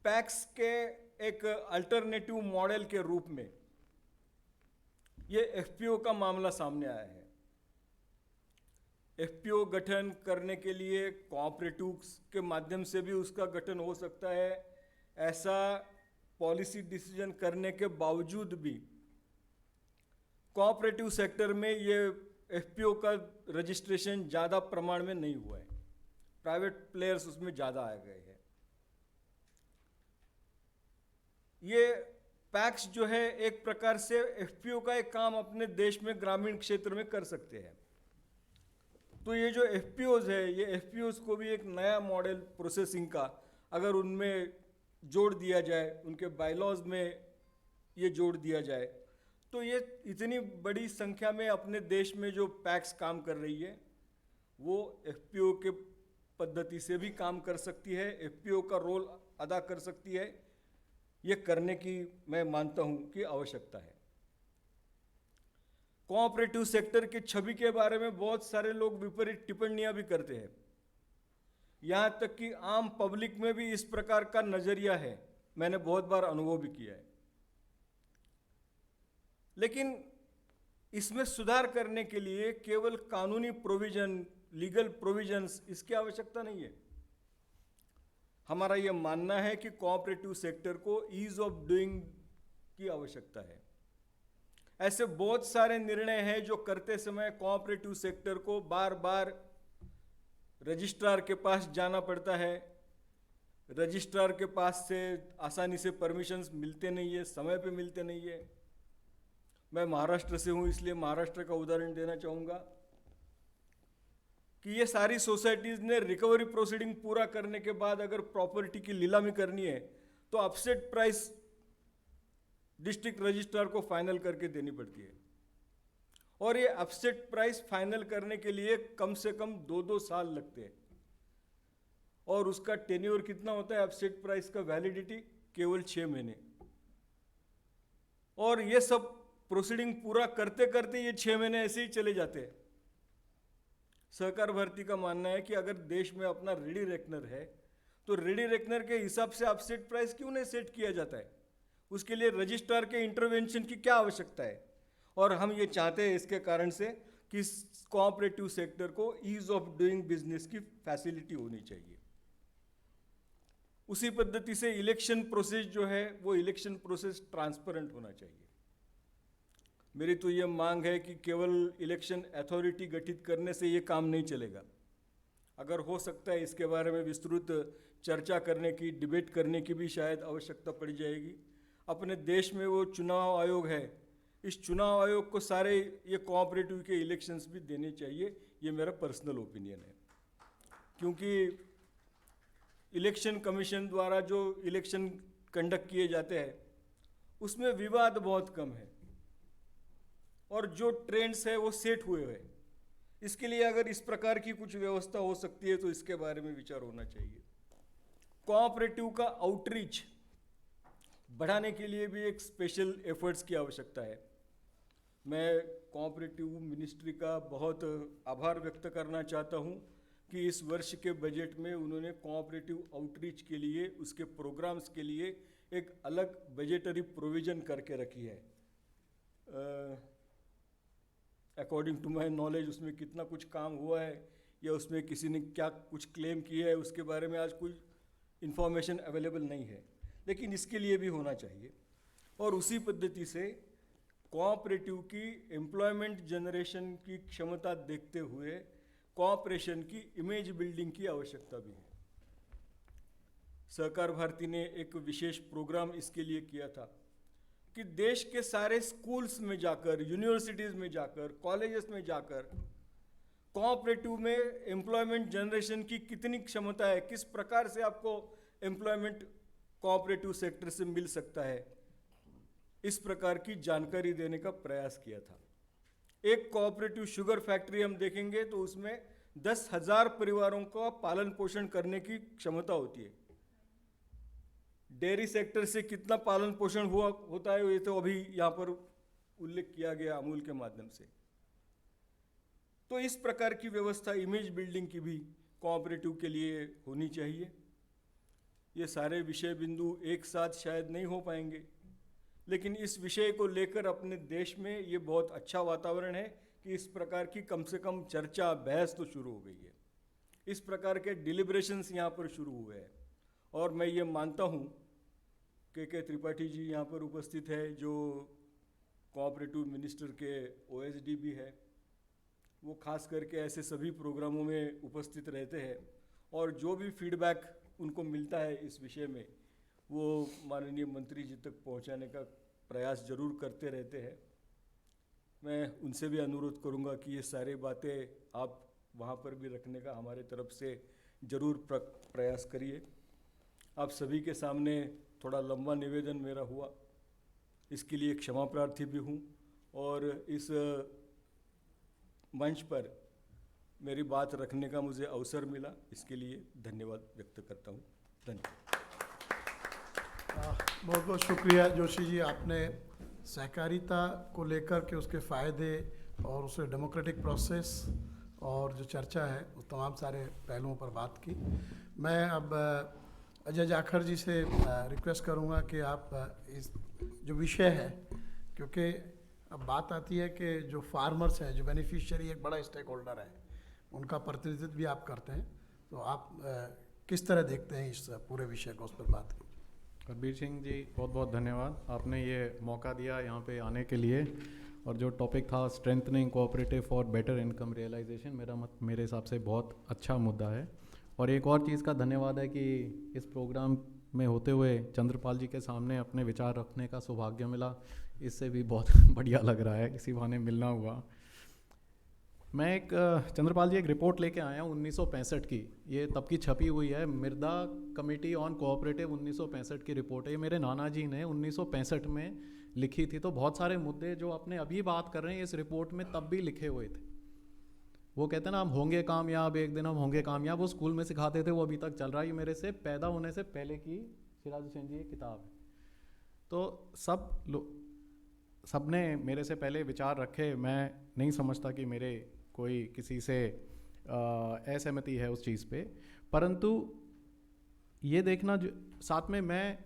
पैक्स के एक अल्टरनेटिव मॉडल के रूप में ये एफपीओ का मामला सामने आया है। एफपीओ गठन करने के लिए कोऑपरेटिव्स के माध्यम से भी उसका गठन हो सकता है। ऐसा पॉलिसी डिसीजन करने के बावजूद भी कोऑपरेटिव सेक्टर में ये एफपीओ का रजिस्ट्रेशन ज़्यादा प्रमाण में नहीं हुआ है, प्राइवेट प्लेयर्स उसमें ज़्यादा आ गए हैं। ये पैक्स जो है एक प्रकार से एफपीओ का एक काम अपने देश में ग्रामीण क्षेत्र में कर सकते हैं। तो ये जो एफपीओज है, ये एफपीओज को भी एक नया मॉडल प्रोसेसिंग का अगर उनमें जोड़ दिया जाए, उनके बायलॉज में ये जोड़ दिया जाए, तो ये इतनी बड़ी संख्या में अपने देश में जो पैक्स काम कर रही है वो एफपीओ के पद्धति से भी काम कर सकती है, एफपीओ का रोल अदा कर सकती है। ये करने की मैं मानता हूँ कि आवश्यकता है। कोऑपरेटिव सेक्टर की छवि के बारे में बहुत सारे लोग विपरीत टिप्पणियां भी करते हैं, यहाँ तक कि आम पब्लिक में भी इस प्रकार का नजरिया है, मैंने बहुत बार अनुभव भी किया है। लेकिन इसमें सुधार करने के लिए केवल कानूनी प्रोविजन, लीगल प्रोविजंस, इसकी आवश्यकता नहीं है। हमारा यह मानना है कि कोऑपरेटिव सेक्टर को ईज ऑफ डूइंग की आवश्यकता है। ऐसे बहुत सारे निर्णय हैं जो करते समय कोऑपरेटिव सेक्टर को बार बार रजिस्ट्रार के पास जाना पड़ता है, रजिस्ट्रार के पास से आसानी से परमिशंस मिलते नहीं है, समय पे मिलते नहीं है। मैं महाराष्ट्र से हूँ, इसलिए महाराष्ट्र का उदाहरण देना चाहूँगा कि ये सारी सोसाइटीज़ ने रिकवरी प्रोसीडिंग पूरा करने के बाद अगर प्रॉपर्टी की नीलामी करनी है तो अपसेट प्राइस डिस्ट्रिक्ट रजिस्ट्रार को फाइनल करके देनी पड़ती है, और ये अपसेट प्राइस फाइनल करने के लिए कम से कम 2-2 साल लगते हैं। और उसका टेन्योर कितना होता है? अपसेट प्राइस का वैलिडिटी केवल 6 महीने। और ये सब प्रोसीडिंग पूरा करते करते ये 6 महीने ऐसे ही चले जाते हैं। सहकार भारती का मानना है कि अगर देश में अपना रेडी रेकनर है तो रेडी रेकनर के हिसाब से अपसेट प्राइस क्यों नहीं सेट किया जाता है? उसके लिए रजिस्ट्रार के इंटरवेंशन की क्या आवश्यकता है? और हम ये चाहते हैं इसके कारण से कि कोऑपरेटिव सेक्टर को ईज ऑफ डूइंग बिजनेस की फैसिलिटी होनी चाहिए। उसी पद्धति से इलेक्शन प्रोसेस जो है वो इलेक्शन प्रोसेस ट्रांसपेरेंट होना चाहिए। मेरी तो ये मांग है कि केवल इलेक्शन अथॉरिटी गठित करने से ये काम नहीं चलेगा। अगर हो सकता है इसके बारे में विस्तृत चर्चा करने की, डिबेट करने की भी शायद आवश्यकता पड़ जाएगी। अपने देश में वो चुनाव आयोग है, इस चुनाव आयोग को सारे ये कोऑपरेटिव के इलेक्शंस भी देने चाहिए, ये मेरा पर्सनल ओपिनियन है। क्योंकि इलेक्शन कमीशन द्वारा जो इलेक्शन कंडक्ट किए जाते हैं उसमें विवाद बहुत कम है और जो ट्रेंड्स है वो सेट हुए हैं। इसके लिए अगर इस प्रकार की कुछ व्यवस्था हो सकती है तो इसके बारे में विचार होना चाहिए। कोऑपरेटिव का आउटरीच बढ़ाने के लिए भी एक स्पेशल एफर्ट्स की आवश्यकता है। मैं कोऑपरेटिव मिनिस्ट्री का बहुत आभार व्यक्त करना चाहता हूं कि इस वर्ष के बजट में उन्होंने कोऑपरेटिव आउटरीच के लिए, उसके प्रोग्राम्स के लिए एक अलग बजटरी प्रोविज़न करके रखी है। अकॉर्डिंग टू माई नॉलेज उसमें कितना कुछ काम हुआ है या उसमें किसी ने क्या कुछ क्लेम किया है उसके बारे में आज कोई इन्फॉर्मेशन अवेलेबल नहीं है, लेकिन इसके लिए भी होना चाहिए। और उसी पद्धति से कोऑपरेटिव की एम्प्लॉयमेंट जनरेशन की क्षमता देखते हुए कोऑपरेशन की इमेज बिल्डिंग की आवश्यकता भी है। सहकार भारती ने एक विशेष प्रोग्राम इसके लिए किया था कि देश के सारे स्कूल्स में जाकर, यूनिवर्सिटीज़ में जाकर, कॉलेजेस में जाकर कोऑपरेटिव में एम्प्लॉयमेंट जनरेशन की कितनी क्षमता है, किस प्रकार से आपको एम्प्लॉयमेंट कोऑपरेटिव सेक्टर से मिल सकता है, इस प्रकार की जानकारी देने का प्रयास किया था। एक कोऑपरेटिव शुगर फैक्ट्री हम देखेंगे तो उसमें 10,000 परिवारों का पालन पोषण करने की क्षमता होती है। डेयरी सेक्टर से कितना पालन पोषण होता है ये तो अभी यहाँ पर उल्लेख किया गया अमूल के माध्यम से। तो इस प्रकार की व्यवस्था इमेज बिल्डिंग की भी कोऑपरेटिव के लिए होनी चाहिए। ये सारे विषय बिंदु एक साथ शायद नहीं हो पाएंगे, लेकिन इस विषय को लेकर अपने देश में ये बहुत अच्छा वातावरण है कि इस प्रकार की कम से कम चर्चा, बहस तो शुरू हो गई है। इस प्रकार के डिलिब्रेशंस यहाँ पर शुरू हुए हैं और मैं ये मानता हूँ के त्रिपाठी जी यहाँ पर उपस्थित है, जो कोऑपरेटिव मिनिस्टर के OSD भी है, वो खास करके ऐसे सभी प्रोग्रामों में उपस्थित रहते हैं और जो भी फीडबैक उनको मिलता है इस विषय में वो माननीय मंत्री जी तक पहुंचाने का प्रयास जरूर करते रहते हैं। मैं उनसे भी अनुरोध करूंगा कि ये सारी बातें आप वहाँ पर भी रखने का हमारे तरफ से जरूर प्रयास करिए। आप सभी के सामने थोड़ा लंबा निवेदन मेरा हुआ, इसके लिए क्षमा प्रार्थी भी हूँ और इस मंच पर मेरी बात रखने का मुझे अवसर मिला, इसके लिए धन्यवाद व्यक्त करता हूँ। धन्यवाद। बहुत बहुत शुक्रिया जोशी जी, आपने सहकारिता को लेकर के उसके फ़ायदे और उसे डेमोक्रेटिक प्रोसेस और जो चर्चा है उस तमाम सारे पहलुओं पर बात की। मैं अब अजय जाखड़ जी से रिक्वेस्ट करूंगा कि आप इस जो विषय है, क्योंकि अब बात आती है कि जो फार्मर्स हैं, जो बेनिफिशियरी एक बड़ा स्टेक होल्डर है, उनका प्रतिनिधित्व भी आप करते हैं, तो आप किस तरह देखते हैं इस पूरे विषय को, उस पर बात की। करबीर सिंह जी बहुत बहुत धन्यवाद, आपने ये मौका दिया यहाँ पे आने के लिए और जो टॉपिक था strengthening cooperative for better income realisation, मेरे हिसाब से बहुत अच्छा मुद्दा है। और एक और चीज़ का धन्यवाद है कि इस प्रोग्राम में होते हुए चंद्रपाल जी के सामने अपने विचार रखने का सौभाग्य मिला, इससे भी बहुत बढ़िया लग रहा है, इसी बहाने मिलना हुआ। मैं चंद्रपाल जी एक रिपोर्ट लेके आया हूँ 1965 की, ये तब की छपी हुई है, मिर्दा कमेटी ऑन कोऑपरेटिव 1965 की रिपोर्ट है। ये मेरे नाना जी ने 1965 में लिखी थी। तो बहुत सारे मुद्दे जो अपने अभी बात कर रहे हैं इस रिपोर्ट में तब भी लिखे हुए थे। वो कहते हैं ना, हम होंगे कामयाब, एक दिन हम होंगे कामयाब, वो स्कूल में सिखाते थे, वो अभी तक चल रहा है। ये मेरे से पैदा होने से पहले की सिराज हुसैन जी की किताब है। तो सब ने मेरे से पहले विचार रखे। मैं नहीं समझता कि मेरे कोई किसी से असहमति है उस चीज़ पे, परंतु ये देखना साथ में मैं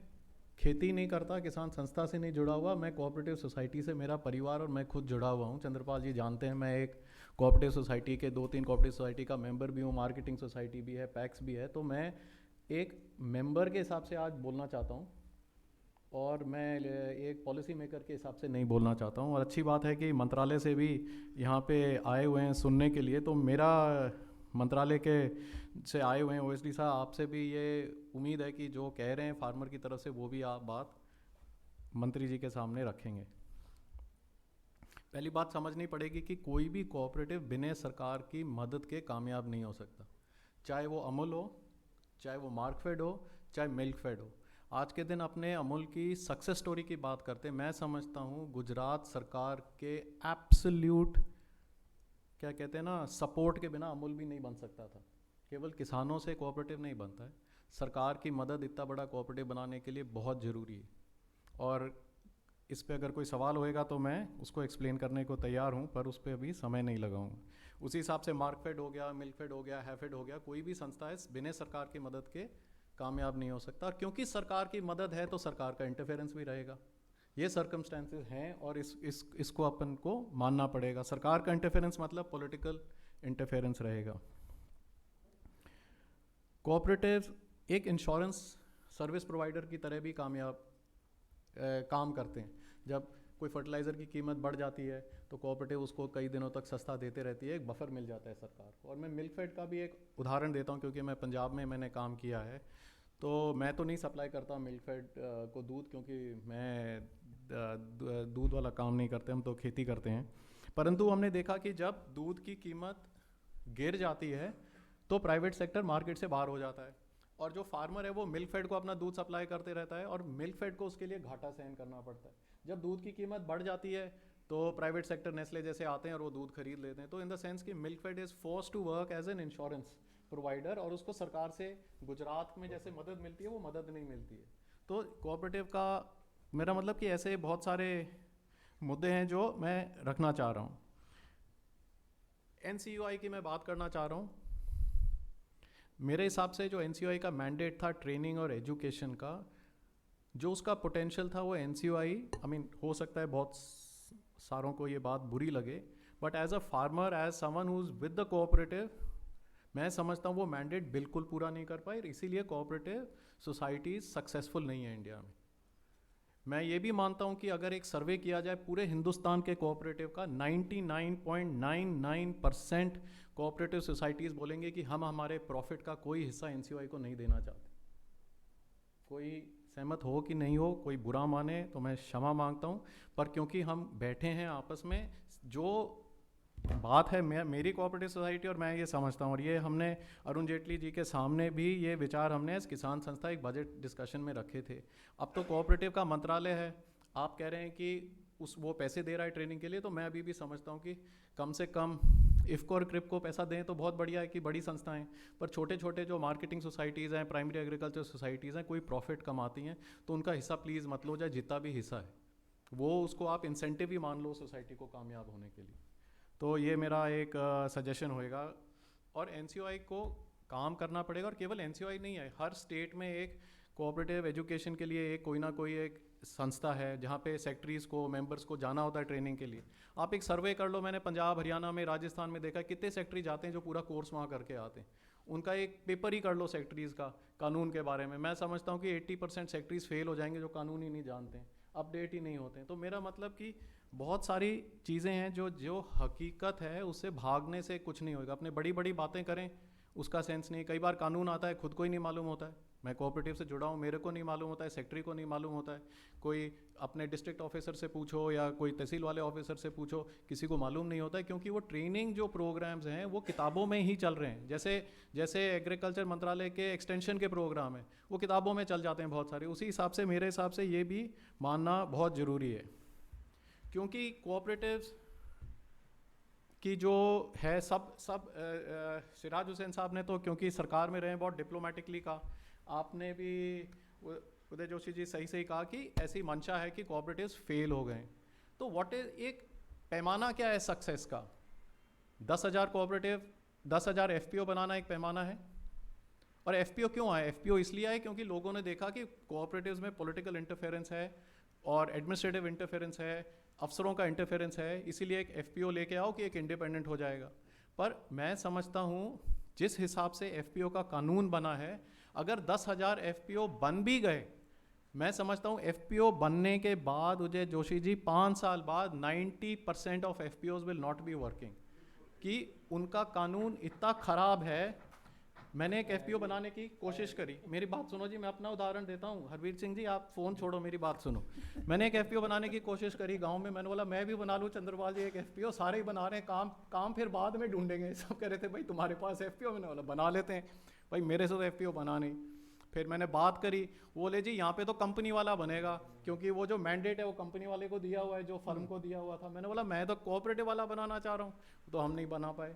खेती नहीं करता, किसान संस्था से नहीं जुड़ा हुआ, मैं कोऑपरेटिव सोसाइटी से, मेरा परिवार और मैं खुद जुड़ा हुआ हूँ। चंद्रपाल जी जानते हैं मैं एक कोऑपरेटिव सोसाइटी के 2-3 कोऑपरेटिव सोसाइटी का मेंबर भी हूँ, मार्केटिंग सोसाइटी भी है, पैक्स भी है। तो मैं एक मेंबर के हिसाब से आज बोलना चाहता हूँ और मैं एक पॉलिसी मेकर के हिसाब से नहीं बोलना चाहता हूँ। और अच्छी बात है कि मंत्रालय से भी यहाँ पे आए हुए हैं सुनने के लिए। तो मेरा मंत्रालय के से आए हुए हैं ओएसडी साहब, आपसे भी ये उम्मीद है कि जो कह रहे हैं फार्मर की तरफ से वो भी आप बात मंत्री जी के सामने रखेंगे। पहली बात समझनी पड़ेगी कि कोई भी कोऑपरेटिव बिना सरकार की मदद के कामयाब नहीं हो सकता, चाहे वो अमूल हो, चाहे वो मार्कफेड हो, चाहे मिल्कफेड हो। आज के दिन अपने अमूल की सक्सेस स्टोरी की बात करते हैं। मैं समझता हूँ गुजरात सरकार के एब्सोल्यूट क्या कहते हैं ना, सपोर्ट के बिना अमूल भी नहीं बन सकता था। केवल किसानों से कोऑपरेटिव नहीं बनता है, सरकार की मदद इतना बड़ा कोऑपरेटिव बनाने के लिए बहुत ज़रूरी है। और इस पे अगर कोई सवाल होएगा तो मैं उसको एक्सप्लेन करने को तैयार हूँ, पर उस पर अभी समय नहीं लगाऊंगा। उसी हिसाब से मार्कफेड हो गया, मिल्कफेड हो गया, हैफेड हो गया, कोई भी संस्था है बिना सरकार की मदद के कामयाब नहीं हो सकता। और क्योंकि सरकार की मदद है तो सरकार का इंटरफेरेंस भी रहेगा। ये सर्कमस्टेंसेस हैं और इसको अपन को मानना पड़ेगा। सरकार का इंटरफेरेंस मतलब पॉलिटिकल इंटरफेरेंस रहेगा। कोऑपरेटिव एक इंश्योरेंस सर्विस प्रोवाइडर की तरह भी काम करते हैं। जब कोई फर्टिलाइज़र की कीमत बढ़ जाती है तो कोऑपरेटिव उसको कई दिनों तक सस्ता देते रहती है, एक बफर मिल जाता है सरकार को। और मैं मिल्कफेड का भी एक उदाहरण देता हूँ क्योंकि मैं पंजाब में मैंने काम किया है। तो मैं तो नहीं सप्लाई करता मिल्कफेड को दूध, क्योंकि मैं दूध वाला काम नहीं करते, हम तो खेती करते हैं। परंतु हमने देखा कि जब दूध की कीमत गिर जाती है तो प्राइवेट सेक्टर मार्केट से बाहर हो जाता है और जो फार्मर है वो मिल्कफेड को अपना दूध सप्लाई करते रहता है और मिल्कफेड को उसके लिए घाटा सहन करना पड़ता है। जब दूध की कीमत बढ़ जाती है तो प्राइवेट सेक्टर नेस्ले जैसे आते हैं और वो दूध खरीद लेते हैं। तो इन द सेंस कि Milkfed is force to work as an insurance provider और उसको सरकार से गुजरात में जैसे मदद मिलती है वो मदद नहीं मिलती है। तो कोऑपरेटिव का मेरा मतलब कि ऐसे बहुत सारे मुद्दे हैं जो मैं रखना चाह रहा हूँ। NCUI की मैं बात करना चाह रहा हूँ। मेरे हिसाब से जो NCUI का मैंडेट था ट्रेनिंग और एजुकेशन का, जो उसका पोटेंशियल था वो NCUI हो सकता है बहुत सारों को ये बात बुरी लगे, but as a farmer, as someone who is with the cooperative, मैं समझता हूँ वो मैंडेट बिल्कुल पूरा नहीं कर पाई। इसीलिए कोऑपरेटिव सोसाइटीज सक्सेसफुल नहीं है इंडिया में। मैं ये भी मानता हूँ कि अगर एक सर्वे किया जाए पूरे हिंदुस्तान के कोऑपरेटिव का, 99.99% कोऑपरेटिव सोसाइटीज़ बोलेंगे कि हम हमारे प्रॉफिट का कोई हिस्सा NCUI को नहीं देना चाहते। कोई सहमत हो कि नहीं हो, कोई बुरा माने तो मैं क्षमा मांगता हूँ, पर क्योंकि हम बैठे हैं आपस में, जो बात है मेरी कोऑपरेटिव सोसाइटी और मैं ये समझता हूँ, और ये हमने अरुण जेटली जी के सामने भी ये विचार हमने इस किसान संस्था एक बजट डिस्कशन में रखे थे। अब तो कोऑपरेटिव का मंत्रालय है, आप कह रहे हैं कि वो पैसे दे रहा है ट्रेनिंग के लिए, तो मैं अभी भी समझता हूँ कि कम से कम इफ़को और क्रिप को पैसा दें तो बहुत बढ़िया है कि बड़ी संस्थाएं, पर छोटे छोटे जो मार्केटिंग सोसाइटीज़ हैं, प्राइमरी एग्रीकल्चर सोसाइटीज़ हैं, कोई प्रॉफिट कमाती हैं तो उनका हिस्सा प्लीज़ मत लो, चाहे जितना भी हिस्सा है वो उसको आप इंसेंटिव ही मान लो सोसाइटी को कामयाब होने के लिए। तो ये मेरा एक सजेशन होएगा। और NCUI को काम करना पड़ेगा, और केवल NCUI नहीं है, हर स्टेट में एक कोऑपरेटिव एजुकेशन के लिए एक कोई ना कोई एक संस्था है जहाँ पे सेक्रेटरीज़ को, मेंबर्स को जाना होता है ट्रेनिंग के लिए। आप एक सर्वे कर लो, मैंने पंजाब, हरियाणा में, राजस्थान में देखा कितने सेक्रेटरी जाते हैं जो पूरा कोर्स वहाँ करके आते हैं। उनका एक पेपर ही कर लो सेक्रेटरीज़ का कानून के बारे में, मैं समझता हूँ कि 80% सेक्रेटरीज़ फेल हो जाएंगे जो कानून ही नहीं जानते हैं। अपडेट ही नहीं होते हैं। तो मेरा मतलब कि बहुत सारी चीज़ें हैं जो हकीकत है उससे भागने से कुछ नहीं होगा। अपने बड़ी बड़ी बातें करें उसका सेंस नहीं। कई बार कानून आता है खुद को ही नहीं मालूम होता है। मैं कोऑपरेटिव से जुड़ा हूँ, मेरे को नहीं मालूम होता है, सेक्रेटरी को नहीं मालूम होता है, कोई अपने डिस्ट्रिक्ट ऑफिसर से पूछो या कोई तहसील वाले ऑफिसर से पूछो, किसी को मालूम नहीं होता है, क्योंकि वो ट्रेनिंग जो प्रोग्राम्स हैं वो किताबों में ही चल रहे हैं। जैसे एग्रीकल्चर मंत्रालय के एक्सटेंशन के प्रोग्राम हैं वो किताबों में चल जाते हैं बहुत सारे। उसी हिसाब से मेरे हिसाब से ये भी मानना बहुत ज़रूरी है, क्योंकि कोऑपरेटिव्स कि जो है सब सिराज हुसैन साहब ने तो क्योंकि सरकार में रहे बहुत डिप्लोमेटिकली कहा, आपने भी उदय जोशी जी सही कहा कि ऐसी मंशा है कि कोऑपरेटिव्स फेल हो गए। तो व्हाट इज एक पैमाना क्या है सक्सेस का? 10,000 कोऑपरेटिव, 10,000 एफपीओ बनाना एक पैमाना है। और एफपीओ क्यों आए? एफपीओ इसलिए आए क्योंकि लोगों ने देखा कि कोऑपरेटिव्स में पॉलिटिकल इंटरफेरेंस है और एडमिनिस्ट्रेटिव इंटरफेरेंस है, अफसरों का इंटरफेरेंस है, इसीलिए एक एफपीओ लेके आओ कि एक इंडिपेंडेंट हो जाएगा। पर मैं समझता हूँ जिस हिसाब से एफपीओ का कानून बना है, अगर 10,000 एफपीओ बन भी गए, मैं समझता हूँ एफपीओ बनने के बाद उदय जोशी जी 5 साल बाद 90% of FPOs will not be working, कि उनका कानून इतना खराब है। मैंने एक एफपीओ बनाने की कोशिश करी, मेरी बात सुनो जी, मैं अपना उदाहरण देता हूँ। हरवीर सिंह जी आप फ़ोन छोड़ो, मेरी बात सुनो। मैंने एक एफपीओ बनाने की कोशिश करी गांव में, मैंने बोला मैं भी बना लूँ चंद्रपाल जी एक एफपीओ, सारे ही बना रहे हैं, काम फिर बाद में ढूंढेंगे। सब कह रहे थे भाई तुम्हारे पास एफपीओ, मैंने बोला बना लेते हैं। भाई मेरे से तो एफपीओ बना नहीं। फिर मैंने बात करी, वो बोले जी यहाँ पे तो कंपनी वाला बनेगा, क्योंकि वो जो मैंडेट है वो कंपनी वाले को दिया हुआ है, जो फर्म को दिया हुआ था। मैंने बोला मैं तो कोऑपरेटिव वाला बनाना चाह रहा हूँ, तो हम नहीं बना पाए।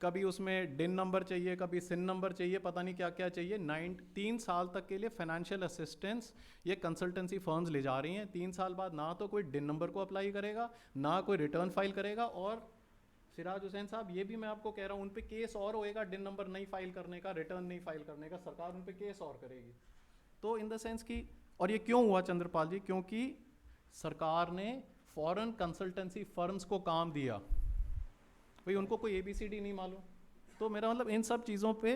कभी उसमें डिन नंबर चाहिए, कभी सिन नंबर चाहिए, पता नहीं क्या क्या चाहिए। 3 साल तक के लिए फाइनेंशियल असिस्टेंस ये कंसल्टेंसी फर्म्स ले जा रही हैं। 3 साल बाद ना तो कोई डिन नंबर को अप्लाई करेगा, ना कोई रिटर्न फाइल करेगा। और सिराज हुसैन साहब ये भी मैं आपको कह रहा हूँ, उन पे केस और होएगा डिन नंबर नहीं फाइल करने का, रिटर्न नहीं फाइल करने का, सरकार उन पे केस और करेगी। तो इन द सेंस कि, और ये क्यों हुआ चंद्रपाल जी? क्योंकि सरकार ने फॉरेन कंसल्टेंसी फर्म्स को काम दिया, भाई उनको कोई ABCD नहीं मालूम। तो मेरा मतलब इन सब चीज़ों पे,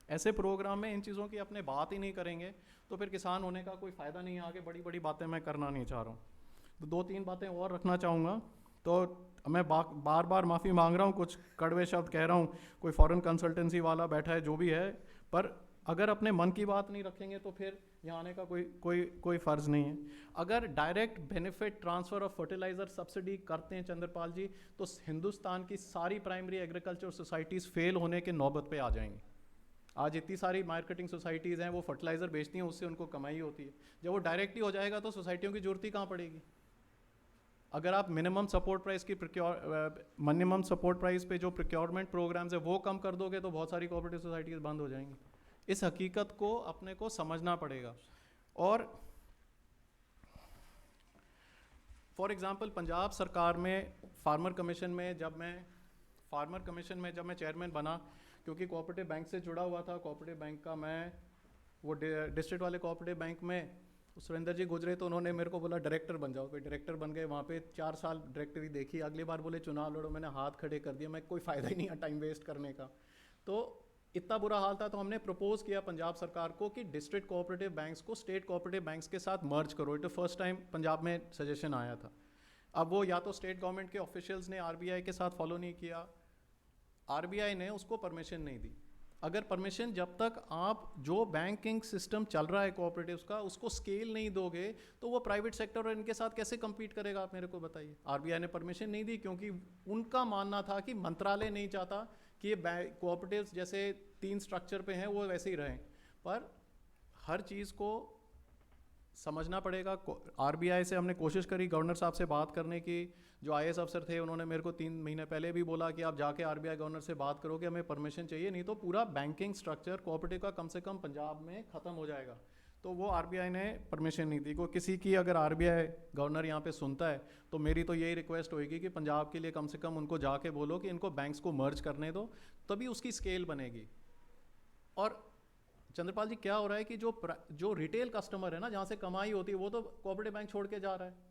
ऐसे प्रोग्राम में इन चीज़ों की अपने बात ही नहीं करेंगे तो फिर किसान होने का कोई फ़ायदा नहीं है। आगे बड़ी बड़ी बातें मैं करना नहीं चाह रहा हूँ, तो 2-3 बातें और रखना चाहूँगा। तो मैं बार बार माफ़ी मांग रहा हूँ, कुछ कड़वे शब्द कह रहा हूँ, कोई फॉरेन कंसल्टेंसी वाला बैठा है जो भी है, पर अगर अपने मन की बात नहीं रखेंगे तो फिर यहाँ आने का कोई फ़र्ज़ नहीं है। अगर direct benefit transfer of fertiliser subsidy करते हैं चंद्रपाल जी, तो हिंदुस्तान की सारी प्राइमरी एग्रीकल्चर सोसाइटीज़ फेल होने के नौबत पे आ जाएंगी। आज इतनी सारी मार्केटिंग सोसाइटीज़ हैं, वो फर्टिलाइज़र बेचती हैं, उससे उनको कमाई होती है। जब वो डायरेक्टली हो जाएगा तो सोसाइटियों की जरूरत ही कहाँ पड़ेगी? अगर आप मिनिमम सपोर्ट प्राइस पे जो प्रोक्योरमेंट प्रोग्राम्स है वो कम कर दोगे तो बहुत सारी कोऑपरेटिव सोसाइटीज़ बंद हो जाएंगी। इस हकीकत को अपने को समझना पड़ेगा। और फॉर एग्जांपल पंजाब सरकार में फार्मर कमीशन में जब मैं चेयरमैन बना, क्योंकि कोऑपरेटिव बैंक से जुड़ा हुआ था, कोऑपरेटिव बैंक का मैं वो डिस्ट्रिक्ट वाले कोऑपरेटिव बैंक में सुरेंद्र जी गुजरे तो उन्होंने मेरे को बोला डायरेक्टर बन जाओ। कोई डायरेक्टर बन गए, वहाँ पे 4 साल डायरेक्टरी देखी। अगली बार बोले चुनाव लड़ो, मैंने हाथ खड़े कर दिया, मैं कोई फ़ायदा ही नहीं है टाइम वेस्ट करने का। तो इतना बुरा हाल था, तो हमने प्रपोज किया पंजाब सरकार को कि डिस्ट्रिक्ट कोऑपरेटिव बैंक्स को स्टेट कोऑपरेटिव बैंक्स के साथ मर्ज करो। इट फर्स्ट टाइम पंजाब में सजेशन आया था। अब वो या तो स्टेट गवर्नमेंट के ऑफिशियल्स ने RBI के साथ फॉलो नहीं किया, RBI ने उसको परमिशन नहीं दी। अगर परमिशन, जब तक आप जो बैंकिंग सिस्टम चल रहा है कोऑपरेटिव्स का उसको स्केल नहीं दोगे तो वो प्राइवेट सेक्टर और इनके साथ कैसे compete करेगा, आप मेरे को बताइए। RBI ने परमिशन नहीं दी क्योंकि उनका मानना था कि मंत्रालय नहीं चाहता कि ये कोऑपरेटिव्स जैसे 3 स्ट्रक्चर पे हैं वो वैसे ही रहें। पर हर चीज़ को समझना पड़ेगा। RBI से हमने कोशिश करी गवर्नर साहब से बात करने की। जो IAS अफसर थे उन्होंने मेरे को 3 महीने पहले भी बोला कि आप जाके RBI गवर्नर से बात करो कि हमें परमिशन चाहिए, नहीं तो पूरा बैंकिंग स्ट्रक्चर कोऑपरेटिव का कम से कम पंजाब में ख़त्म हो जाएगा। तो वो RBI ने परमिशन नहीं दी। कोई किसी की अगर RBI गवर्नर यहाँ पे सुनता है तो मेरी तो यही रिक्वेस्ट होएगी कि पंजाब के लिए कम से कम उनको जाके बोलो कि इनको बैंक्स को मर्ज करने दो, तभी उसकी स्केल बनेगी। और चंद्रपाल जी क्या हो रहा है कि जो रिटेल कस्टमर है ना, जहाँ से कमाई होती है, वो तो कोऑपरेटिव बैंक छोड़ के जा रहा है।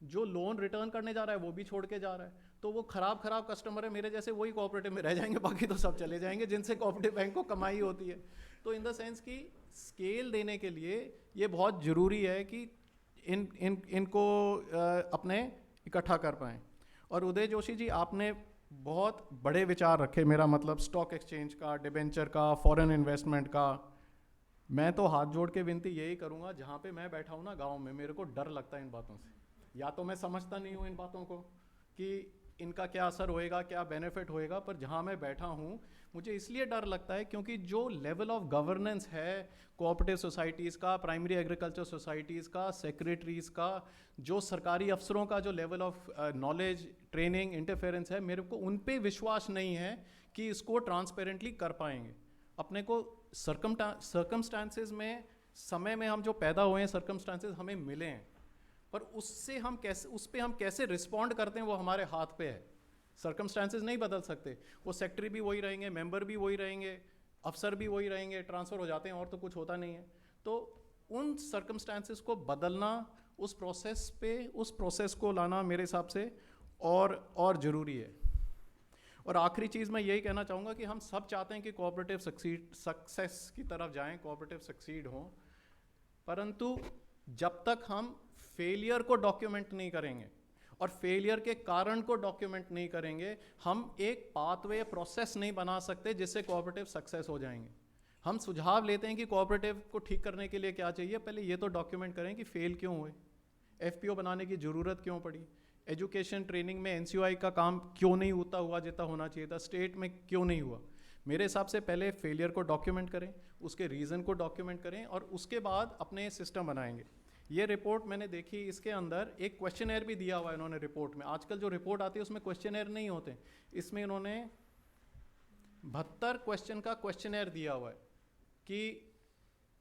जो लोन रिटर्न करने जा रहा है वो भी छोड़ के जा रहा है। तो वो खराब कस्टमर है मेरे जैसे, वही कोऑपरेटिव में रह जाएंगे, बाकी तो सब चले जाएंगे जिनसे कोऑपरेटिव बैंक को कमाई होती है। तो इन द सेंस कि स्केल देने के लिए ये बहुत ज़रूरी है कि इनको अपने इकट्ठा कर पाएँ। और उदय जोशी जी, आपने बहुत बड़े विचार रखे, मेरा मतलब स्टॉक एक्सचेंज का, डिबेंचर का, फॉरेन इन्वेस्टमेंट का। मैं तो हाथ जोड़ के विनती यही करूँगा, जहाँ पे मैं बैठा हूँ ना गांव में, मेरे को डर लगता है इन बातों से। या तो मैं समझता नहीं हूँ इन बातों को कि इनका क्या असर होएगा, क्या बेनिफिट होएगा, पर जहाँ मैं बैठा हूँ मुझे इसलिए डर लगता है क्योंकि जो लेवल ऑफ गवर्नेंस है कोऑपरेटिव सोसाइटीज़ का, प्राइमरी एग्रीकल्चर सोसाइटीज़ का, सेक्रेटरीज़ का, जो सरकारी अफसरों का जो level of knowledge, training, interference है, मेरे को उन पे विश्वास नहीं है कि इसको ट्रांसपेरेंटली कर पाएंगे। अपने को सर्कमस्टांसेस में, समय में हम जो पैदा हुए हैं, सर्कमस्टांसेस हमें मिले हैं, पर उससे हम कैसे, उस पर हम कैसे रिस्पॉन्ड करते हैं वो हमारे हाथ पे है। सर्कमस्टांसेस नहीं बदल सकते, वो सेक्रेटरी भी वही रहेंगे, मेंबर भी वही रहेंगे, अफसर भी वही रहेंगे, ट्रांसफ़र हो जाते हैं और तो कुछ होता नहीं है। तो उन सर्कमस्टांसेस को बदलना, उस प्रोसेस को लाना मेरे हिसाब से और ज़रूरी है। और आखिरी चीज़ मैं यही कहना चाहूँगा कि हम सब चाहते हैं कि कोऑपरेटिव सक्सेस की तरफ जाएं, कोऑपरेटिव सक्सीड हों, परंतु जब तक हम फेलियर को डॉक्यूमेंट नहीं करेंगे और फेलियर के कारण को डॉक्यूमेंट नहीं करेंगे, हम एक पाथवे, प्रोसेस नहीं बना सकते जिससे कोऑपरेटिव सक्सेस हो जाएंगे। हम सुझाव लेते हैं कि कोऑपरेटिव को ठीक करने के लिए क्या चाहिए, पहले ये तो डॉक्यूमेंट करें कि फेल क्यों हुए, एफपीओ बनाने की ज़रूरत क्यों पड़ी, एजुकेशन ट्रेनिंग में एनसीओआई का काम क्यों नहीं होता हुआ जितना होना चाहिए था, स्टेट में क्यों नहीं हुआ। मेरे हिसाब से पहले फेलियर को डॉक्यूमेंट करें, उसके रीज़न को डॉक्यूमेंट करें और उसके बाद अपने सिस्टम बनाएंगे। ये रिपोर्ट मैंने देखी, इसके अंदर एक क्वेश्चनर भी दिया हुआ है इन्होंने रिपोर्ट में। आजकल जो रिपोर्ट आती है उसमें क्वेश्चनर नहीं होते, इसमें इन्होंने 72 क्वेश्चन का क्वेश्चनर दिया हुआ है। कि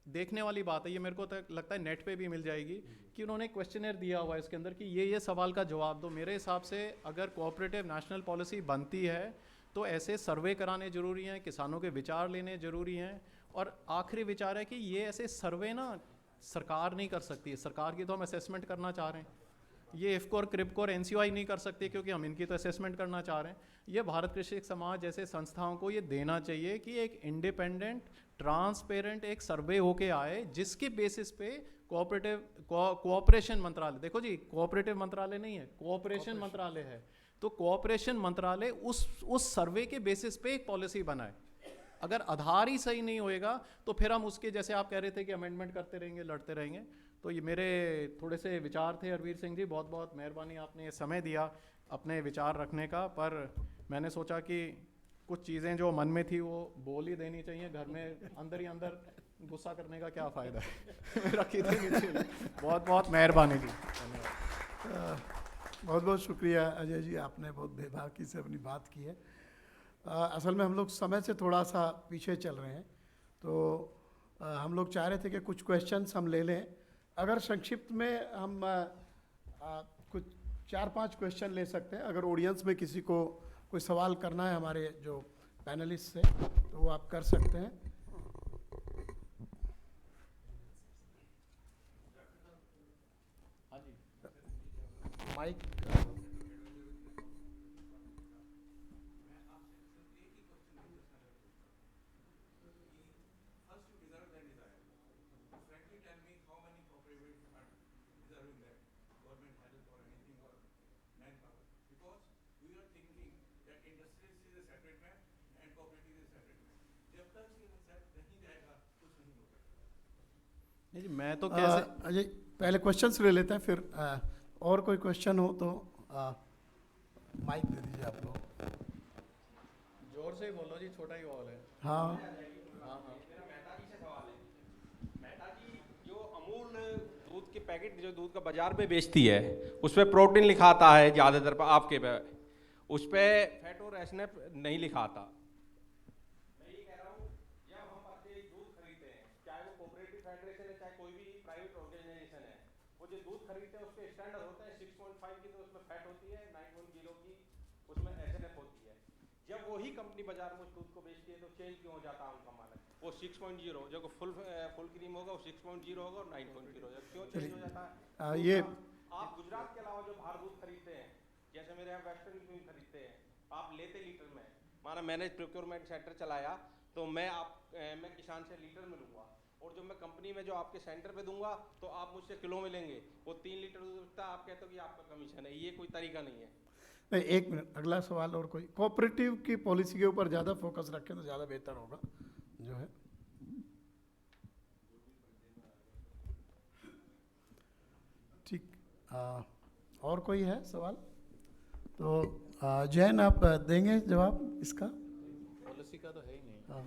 देखने वाली बात है, ये मेरे को तो लगता है नेट पे भी मिल जाएगी, कि उन्होंने क्वेश्चनर दिया हुआ है इसके अंदर कि ये सवाल का जवाब दो। मेरे हिसाब से अगर कोऑपरेटिव नेशनल पॉलिसी बनती है तो ऐसे सर्वे कराने ज़रूरी हैं, किसानों के विचार लेने ज़रूरी हैं। और आखिरी विचार है कि ये ऐसे सर्वे ना सरकार नहीं कर सकती है, सरकार की तो हम असेसमेंट करना चाह रहे हैं, ये इफ्कोर, क्रिप्कोर, एनसीओआई नहीं कर सकती क्योंकि हम इनकी तो असेसमेंट करना चाह रहे हैं। ये भारत कृषि समाज जैसे संस्थाओं को ये देना चाहिए कि एक इंडिपेंडेंट, ट्रांसपेरेंट एक सर्वे होके आए जिसके बेसिस पे कोऑपरेशन मंत्रालय, देखो जी कोऑपरेटिव मंत्रालय नहीं है, कोऑपरेशन मंत्रालय है, तो कोऑपरेशन मंत्रालय उस सर्वे के बेसिस पे एक पॉलिसी बनाए। अगर आधार ही सही नहीं होएगा तो फिर हम उसके, जैसे आप कह रहे थे कि अमेंडमेंट करते रहेंगे, लड़ते रहेंगे। तो ये मेरे थोड़े से विचार थे। हरवीर सिंह जी, बहुत बहुत मेहरबानी, आपने ये समय दिया अपने विचार रखने का। पर मैंने सोचा कि कुछ चीज़ें जो मन में थी वो बोल ही देनी चाहिए, घर में अंदर ही अंदर गुस्सा करने का क्या फ़ायदा है। रखी देनी चाहिए। बहुत बहुत मेहरबानी जी, धन्यवाद। बहुत बहुत शुक्रिया अजय जी, आपने बहुत बेबाकी से अपनी बात की है। असल में हम लोग समय से थोड़ा सा पीछे चल रहे हैं, तो हम लोग चाह रहे थे कि कुछ क्वेश्चंस हम ले लें। अगर संक्षिप्त में हम कुछ 4-5 क्वेश्चन ले सकते हैं, अगर ऑडियंस में किसी को कोई सवाल करना है हमारे जो पैनलिस्ट से तो वो आप कर सकते हैं। माइक नहीं जी, मैं तो कैसे अजय पहले क्वेश्चंस ले लेते हैं, फिर और कोई क्वेश्चन हो तो माइक दे दीजिए आप लोग। जोर से ही बोलो जी, छोटा ही हॉल है। हाँ हाँ हाँ। मेरा मेहता जी से सवाल है। मेहता जी, जो अमूल दूध के पैकेट जो दूध का बाजार में बेचती है उस पर प्रोटीन लिखा आता है ज़्यादातर पर, आपके पे उस पर फैट और एसनेप नहीं लिखा आता। मैं ये कह रहा हूँ, जब हम अपने दूध खरीदते हैं, चाहे वो कोऑपरेटिव फेडरेशन है चाहे कोई भी प्राइवेट ऑर्गेनाइजेशन है, वो जो दूध खरीदते हैं उसके स्टैंडर्ड होता है 6.5 की, तो उसमें फैट होती है 910 की, उसमें एसएनएफ होती है। जब वही कंपनी बाजार में उस दूध को बेचती है तो चेंज क्यों हो जाता है उनका मानक? वो 6.0 जो फुल क्रीम होगा वो 6.0 होगा और 9.0 क्यों चेंज हो जाता है? ये आप गुजरात के अलावा जो बाहर दूध खरीदते हैं, जैसे मेरे यहाँ वेस्टर्न यूनियन खरीदते हैं, आप लेते लीटर में, माना मैंने प्रोक्योरमेंट सेंटर चलाया तो मैं किसान से लीटर में लूँगा और जो मैं कंपनी में जो आपके सेंटर पे दूंगा तो आप मुझसे किलो में लेंगे, वो 3 लीटर दूध बेचता है, आप कहते हो कि आपका कमीशन है। ये कोई तरीका नहीं है। नहीं, एक मिनट, अगला सवाल और कोई। कोऑपरेटिव की पॉलिसी के ऊपर ज़्यादा फोकस रखें तो ज़्यादा बेहतर होगा जो है। ठीक, और कोई है सवाल? तो जैन आप देंगे जवाब इसका? पॉलिसी का तो है ही नहीं। हाँ,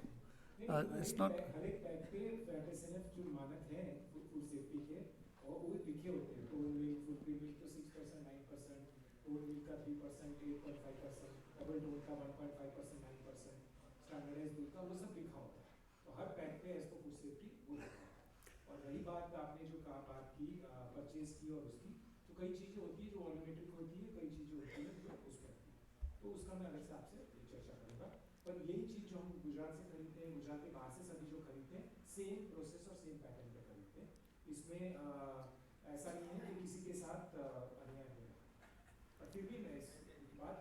इट्स नॉट। हर एक पैक पे फैट एसएनएफ जो मानक है फूड सेफ्टी के, और वो लिखे होते हैं। Oat milk, full cream milk तो 6%, 9%, ओट मिल्क का 3%, 8.5%, डबल टोन का 1.5%, 9%, स्टैंडर्डाइज्ड दूध का, वो सब लिखा होता है। तो हर पैक पे एज पर फूड सेफ्टी वो लिखा होता है। और रही बात आपने जो बात की परचेज की और उसकी, तो कई चीज़ें होती है जो ऑटोमेटिक होती है, कई चीज़ें होती है जो उस पर होती है, तो उसका मैं अलग से आपसे चर्चा करूँगा। पर यही चीज़ जो हम गुजरात से खरीदते हैं, गुजरात के बाहर से सभी जो खरीदते हैं, सेम प्रोसेस और सेम पैटर्न पे खरीदते हैं। इसमें ऐसा नहीं है कि किसी के साथ अन्याय हो रहा है। और फिर भी मैं इस बात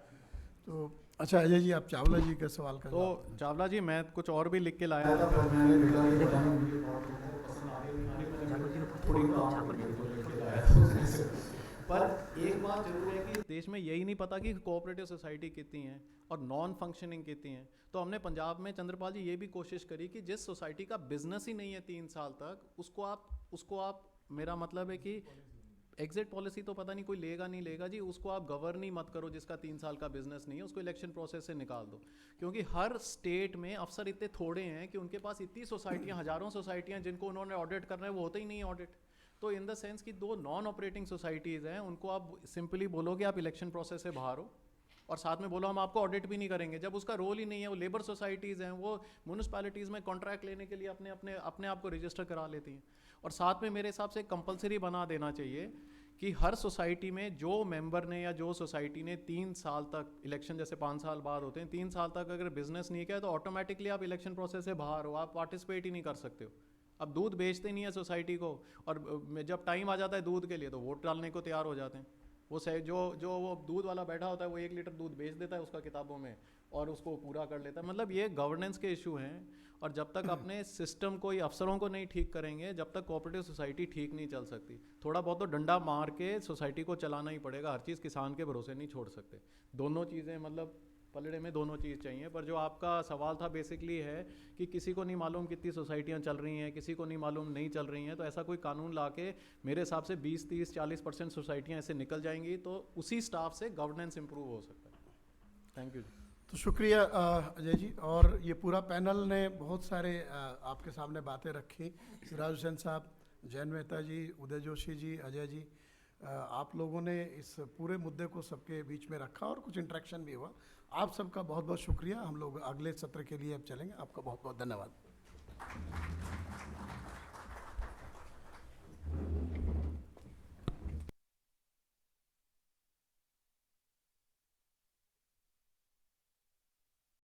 तो अच्छा अजय जी, आप चावला जी के सवाल का तो जवाब। चावला जी, मैं कुछ और भी लिख के लाया था, पर मैंने रिकॉर्ड के टाइम मुझे बहुत पसंद आ रही। पर एक बात जरूर है कि देश में यही नहीं पता कि कोऑपरेटिव सोसाइटी कितनी हैं और नॉन फंक्शनिंग कितनी हैं। तो हमने पंजाब में, चंद्रपाल जी, ये भी कोशिश करी कि जिस सोसाइटी का बिजनेस ही नहीं है 3 साल तक, उसको आप मेरा मतलब है कि एग्जिट पॉलिसी तो पता नहीं कोई लेगा नहीं लेगा जी, उसको आप गवर्न ही मत करो जिसका 3 साल का बिजनेस नहीं है, उसको इलेक्शन प्रोसेस से निकाल दो। क्योंकि हर स्टेट में अफसर इतने थोड़े हैं कि उनके पास इतनी सोसाइटियाँ, हज़ारों सोसाइटियाँ जिनको उन्होंने ऑडिट करना है, वो होते ही नहीं ऑडिट। तो इन द सेंस कि 2 नॉन ऑपरेटिंग सोसाइटीज़ हैं, उनको आप सिंपली बोलोगे आप इलेक्शन प्रोसेस से बाहर हो, और साथ में बोलो हम आपको ऑडिट भी नहीं करेंगे, जब उसका रोल ही नहीं है। वो लेबर सोसाइटीज़ हैं, वो म्यूनिसपैलिटीज़ में कॉन्ट्रैक्ट लेने के लिए अपने आप को रजिस्टर करा लेती हैं। और साथ में मेरे हिसाब से कंपलसरी बना देना चाहिए कि हर सोसाइटी में जो मेंबर ने या जो सोसाइटी ने 3 साल तक, इलेक्शन जैसे 5 साल बाद होते हैं, 3 साल तक अगर बिजनेस नहीं किया तो ऑटोमेटिकली आप इलेक्शन प्रोसेस से बाहर हो, आप पार्टिसिपेट ही नहीं कर सकते हो। अब दूध बेचते नहीं है सोसाइटी को, और जब टाइम आ जाता है दूध के लिए तो वोट डालने को तैयार हो जाते हैं। वो जो वो दूध वाला बैठा होता है वो 1 लीटर दूध बेच देता है उसका किताबों में, और उसको पूरा कर लेता है। मतलब ये गवर्नेंस के इशू हैं, और जब तक अपने सिस्टम को, अफसरों को नहीं ठीक करेंगे, जब तक कोऑपरेटिव सोसाइटी ठीक नहीं चल सकती। थोड़ा बहुत तो डंडा मार के सोसाइटी को चलाना ही पड़ेगा, हर चीज़ किसान के भरोसे नहीं छोड़ सकते। दोनों चीज़ें, मतलब पलड़े में दोनों चीज़ चाहिए। पर जो आपका सवाल था बेसिकली है कि किसी को नहीं मालूम कितनी सोसाइटियाँ चल रही हैं, किसी को नहीं मालूम नहीं चल रही हैं, तो ऐसा कोई कानून ला के मेरे हिसाब से 20, 30, 40% सोसाइटियाँ ऐसे निकल जाएंगी, तो उसी स्टाफ से गवर्नेंस इंप्रूव हो सकता है। Thank you. तो शुक्रिया अजय जी, और ये पूरा पैनल ने बहुत सारे आपके सामने बातें रखी। सिराज हुसैन साहब, जैन मेहता जी, उदय जोशी जी, अजय जी, आप लोगों ने इस पूरे मुद्दे को सबके बीच में रखा और कुछ इंटरेक्शन भी हुआ। आप सबका बहुत बहुत शुक्रिया। हम लोग अगले सत्र के लिए अब चलेंगे। आपका बहुत बहुत धन्यवाद।